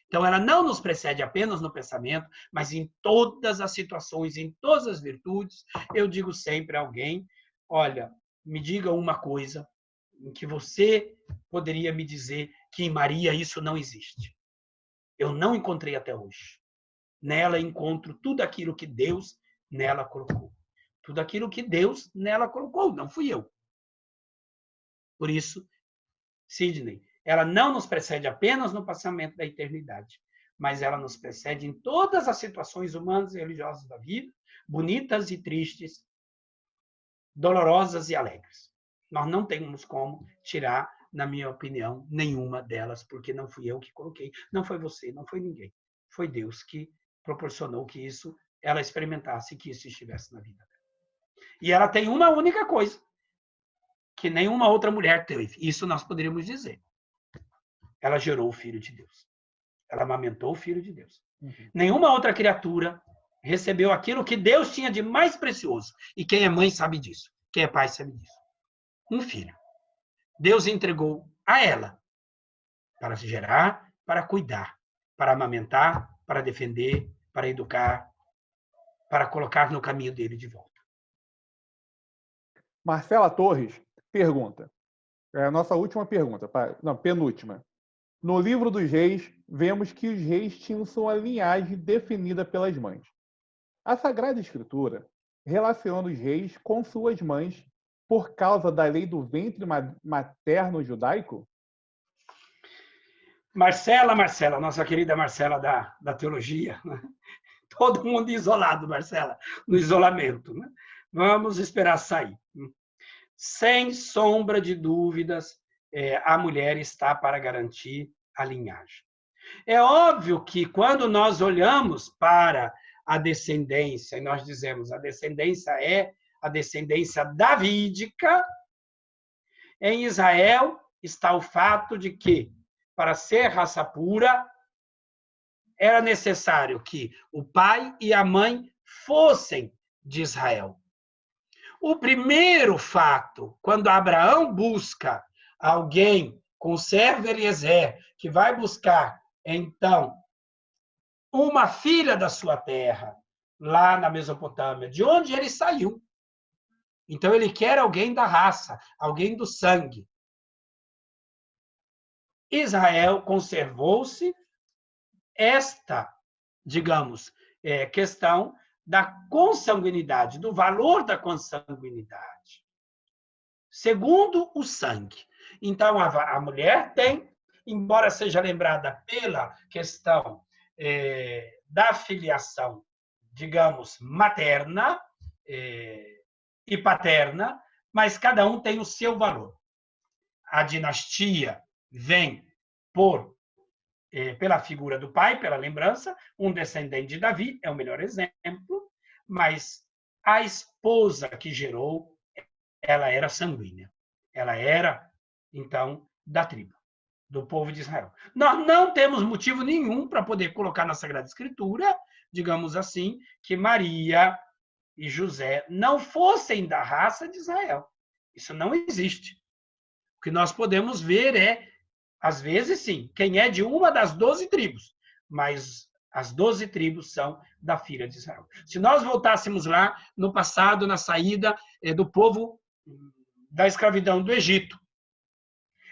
B: Então, ela não nos precede apenas no pensamento, mas em todas as situações, em todas as virtudes. Eu digo sempre a alguém: olha, me diga uma coisa em que você poderia me dizer que em Maria isso não existe. Eu não encontrei até hoje. Nela encontro tudo aquilo que Deus nela colocou. Tudo aquilo que Deus nela colocou, não fui eu. Por isso, Sidney, ela não nos precede apenas no passamento da eternidade, mas ela nos precede em todas as situações humanas e religiosas da vida, bonitas e tristes, dolorosas e alegres. Nós não temos como tirar, na minha opinião, nenhuma delas, porque não fui eu que coloquei, não foi você, não foi ninguém. Foi Deus que proporcionou que isso, ela experimentasse, que isso estivesse na vida dela. E ela tem uma única coisa, que nenhuma outra mulher teve. Isso nós poderíamos dizer. Ela gerou o Filho de Deus. Ela amamentou o Filho de Deus. Nenhuma outra criatura recebeu aquilo que Deus tinha de mais precioso. E quem é mãe sabe disso. Quem é pai sabe disso. Um filho. Deus entregou a ela para se gerar, para cuidar, para amamentar, para defender, para educar, para colocar no caminho dele de volta.
A: Marcela Torres pergunta, é a nossa última pergunta, não, penúltima. No livro dos reis, vemos que os reis tinham sua linhagem definida pelas mães. A Sagrada Escritura relaciona os reis com suas mães por causa da lei do ventre materno judaico?
B: Marcela, nossa querida Marcela da teologia, né? Todo mundo isolado, Marcela, no isolamento. Né? Vamos esperar sair. Sem sombra de dúvidas, a mulher está para garantir a linhagem. É óbvio que quando nós olhamos para a descendência, e nós dizemos a descendência é a descendência davídica, em Israel está o fato de que, para ser raça pura, era necessário que o pai e a mãe fossem de Israel. O primeiro fato, quando Abraão busca alguém com o servo Eliezer, que vai buscar, então, uma filha da sua terra, lá na Mesopotâmia, de onde ele saiu. Então, ele quer alguém da raça, alguém do sangue. Israel conservou-se esta, digamos, questão da consanguinidade, do valor da consanguinidade, segundo o sangue. Então, a mulher tem, embora seja lembrada pela questão da filiação digamos, materna e paterna, mas cada um tem o seu valor. A dinastia vem pela figura do pai, pela lembrança, um descendente de Davi é o melhor exemplo, mas a esposa que gerou, ela era sanguínea. Ela era, então, da tribo, do povo de Israel. Nós não temos motivo nenhum para poder colocar na Sagrada Escritura, digamos assim, que Maria e José não fossem da raça de Israel. Isso não existe. O que nós podemos ver é, às vezes, sim, quem é de uma das 12 tribos, mas as 12 tribos são da filha de Israel. Se nós voltássemos lá no passado, na saída do povo da escravidão do Egito,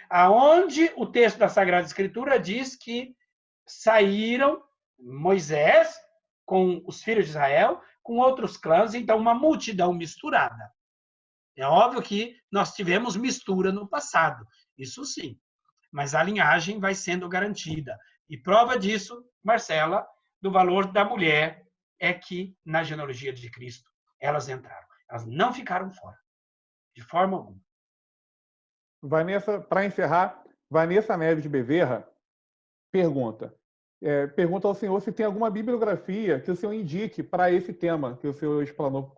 B: aonde o texto da Sagrada Escritura diz que saíram Moisés com os filhos de Israel, com outros clãs, então uma multidão misturada. É óbvio que nós tivemos mistura no passado, isso sim, mas a linhagem vai sendo garantida. E prova disso, Marcela, do valor da mulher, é que na genealogia de Cristo elas entraram. Elas não ficaram fora, de forma alguma.
A: Vanessa, para encerrar, Vanessa Neves Bezerra pergunta ao senhor se tem alguma bibliografia que o senhor indique para esse tema que o senhor explanou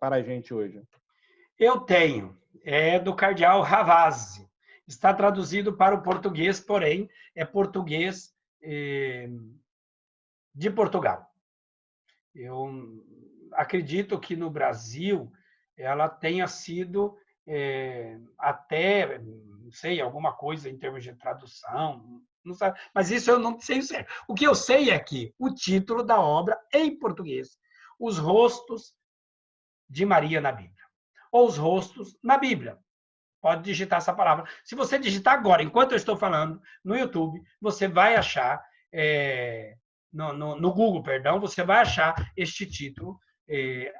A: para a gente hoje.
B: Eu tenho. É do cardeal Ravazzi. Está traduzido para o português, porém, é português de Portugal. Eu acredito que no Brasil ela tenha sido até, não sei, alguma coisa em termos de tradução, não sabe, mas isso eu não sei o certo. O que eu sei é que o título da obra, em português, Os Rostos de Maria na Bíblia, ou Os Rostos na Bíblia. Pode digitar essa palavra. Se você digitar agora, enquanto eu estou falando, no YouTube, você vai achar, no Google, perdão, você vai achar este título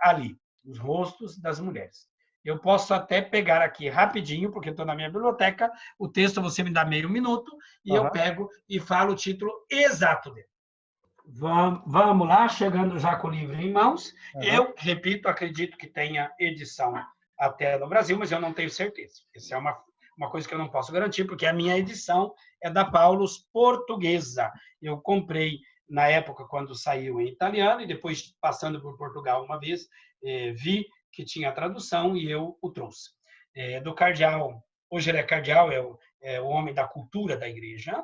B: ali, Os Rostos das Mulheres. Eu posso até pegar aqui rapidinho, porque estou na minha biblioteca, o texto você me dá meio minuto, e eu pego e falo o título exato dele. Vamos lá, chegando já com o livro em mãos. Eu, repito, acredito que tenha edição até no Brasil, mas eu não tenho certeza. Essa é uma coisa que eu não posso garantir, porque a minha edição é da Paulus portuguesa. Eu comprei na época quando saiu em italiano, e depois, passando por Portugal uma vez, vi que tinha tradução e eu o trouxe. Do cardeal, hoje ele é cardeal, é o homem da cultura da igreja,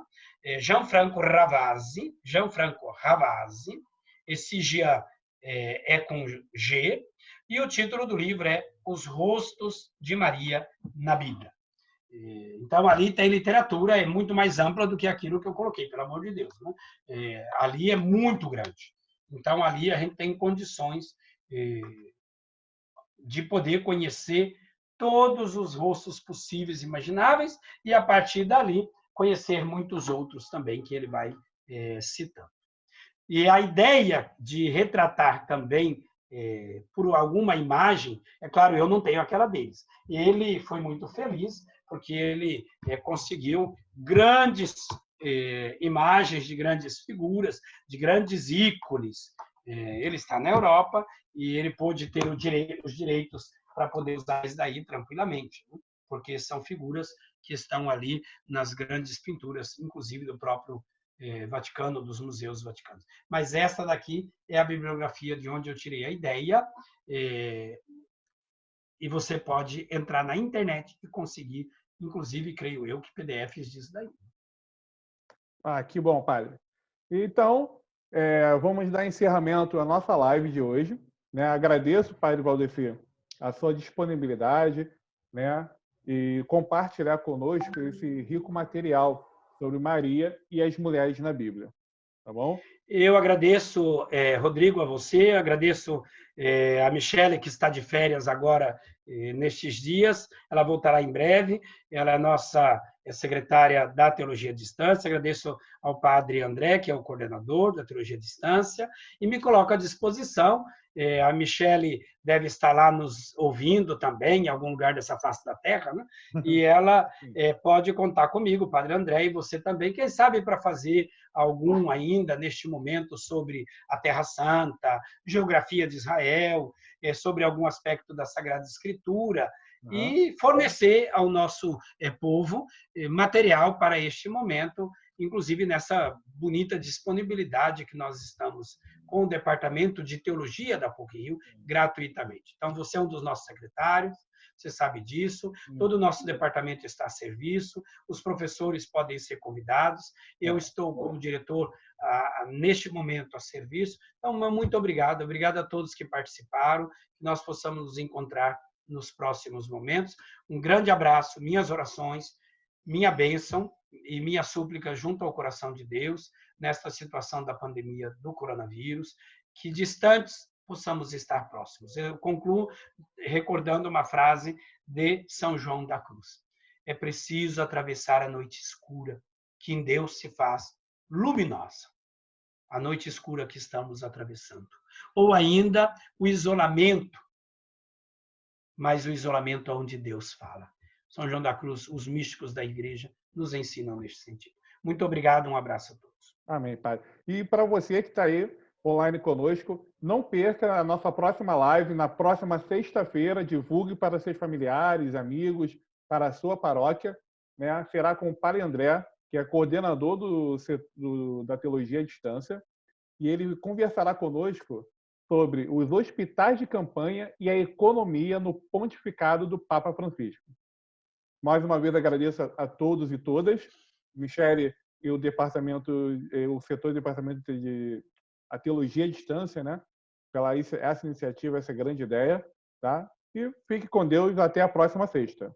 B: Gianfranco Ravazzi, esse Jean é com G, e o título do livro é Os Rostos de Maria na Bíblia. Então, ali tem literatura, é muito mais ampla do que aquilo que eu coloquei, pelo amor de Deus. Né? Ali é muito grande. Então, ali a gente tem condições de poder conhecer todos os rostos possíveis e imagináveis, e, a partir dali, conhecer muitos outros também que ele vai citando. E a ideia de retratar também por alguma imagem, é claro, eu não tenho aquela deles. E ele foi muito feliz, porque ele conseguiu grandes imagens de grandes figuras, de grandes ícones. Ele está na Europa e ele pôde ter os direitos para poder usar isso daí tranquilamente, né? Porque são figuras que estão ali nas grandes pinturas, inclusive do próprio Vaticano, dos museus vaticanos. Mas essa daqui é a bibliografia de onde eu tirei a ideia, e você pode entrar na internet e conseguir, inclusive, creio eu, que PDFs disso daí.
A: Que bom, padre. Então, vamos dar encerramento à nossa live de hoje. Né? Agradeço, padre Valdecir, a sua disponibilidade, né? E compartilhar conosco esse rico material sobre Maria e as mulheres na Bíblia. Tá bom?
B: Eu agradeço, Rodrigo, a você, agradeço a Michele, que está de férias agora, nestes dias, ela voltará em breve, ela é nossa secretária da Teologia à Distância, agradeço ao padre André, que é o coordenador da Teologia à Distância, e me coloco à disposição. A Michele deve estar lá nos ouvindo também, em algum lugar dessa face da terra, né? E ela pode contar comigo, padre André, e você também, quem sabe para fazer algum ainda neste momento sobre a Terra Santa, geografia de Israel, sobre algum aspecto da Sagrada Escritura, e fornecer ao nosso povo material para este momento, inclusive nessa bonita disponibilidade que nós estamos com o Departamento de Teologia da PUC-Rio, gratuitamente. Então, você é um dos nossos secretários, você sabe disso, todo o nosso departamento está a serviço, os professores podem ser convidados, eu estou como diretor neste momento a serviço. Então, muito obrigado, obrigado a todos que participaram, que nós possamos nos encontrar nos próximos momentos. Um grande abraço, minhas orações, minha bênção e minha súplica junto ao coração de Deus nesta situação da pandemia do coronavírus, que distantes possamos estar próximos. Eu concluo recordando uma frase de São João da Cruz. É preciso atravessar a noite escura, que em Deus se faz luminosa. A noite escura que estamos atravessando. Ou ainda o isolamento, mas o isolamento onde Deus fala. São João da Cruz, os místicos da igreja, nos ensinam neste sentido. Muito obrigado, um abraço a todos.
A: Amém, Padre. E para você que está aí online conosco, não perca a nossa próxima live na próxima sexta-feira. Divulgue para seus familiares, amigos, para a sua paróquia. Né? Será com o Padre André, que é coordenador da Teologia à Distância, e ele conversará conosco sobre os hospitais de campanha e a economia no pontificado do Papa Francisco. Mais uma vez agradeço a todos e todas. Michele e o setor do departamento de a Teologia à Distância, né? Pela essa iniciativa, essa grande ideia, tá? E fique com Deus, até a próxima sexta.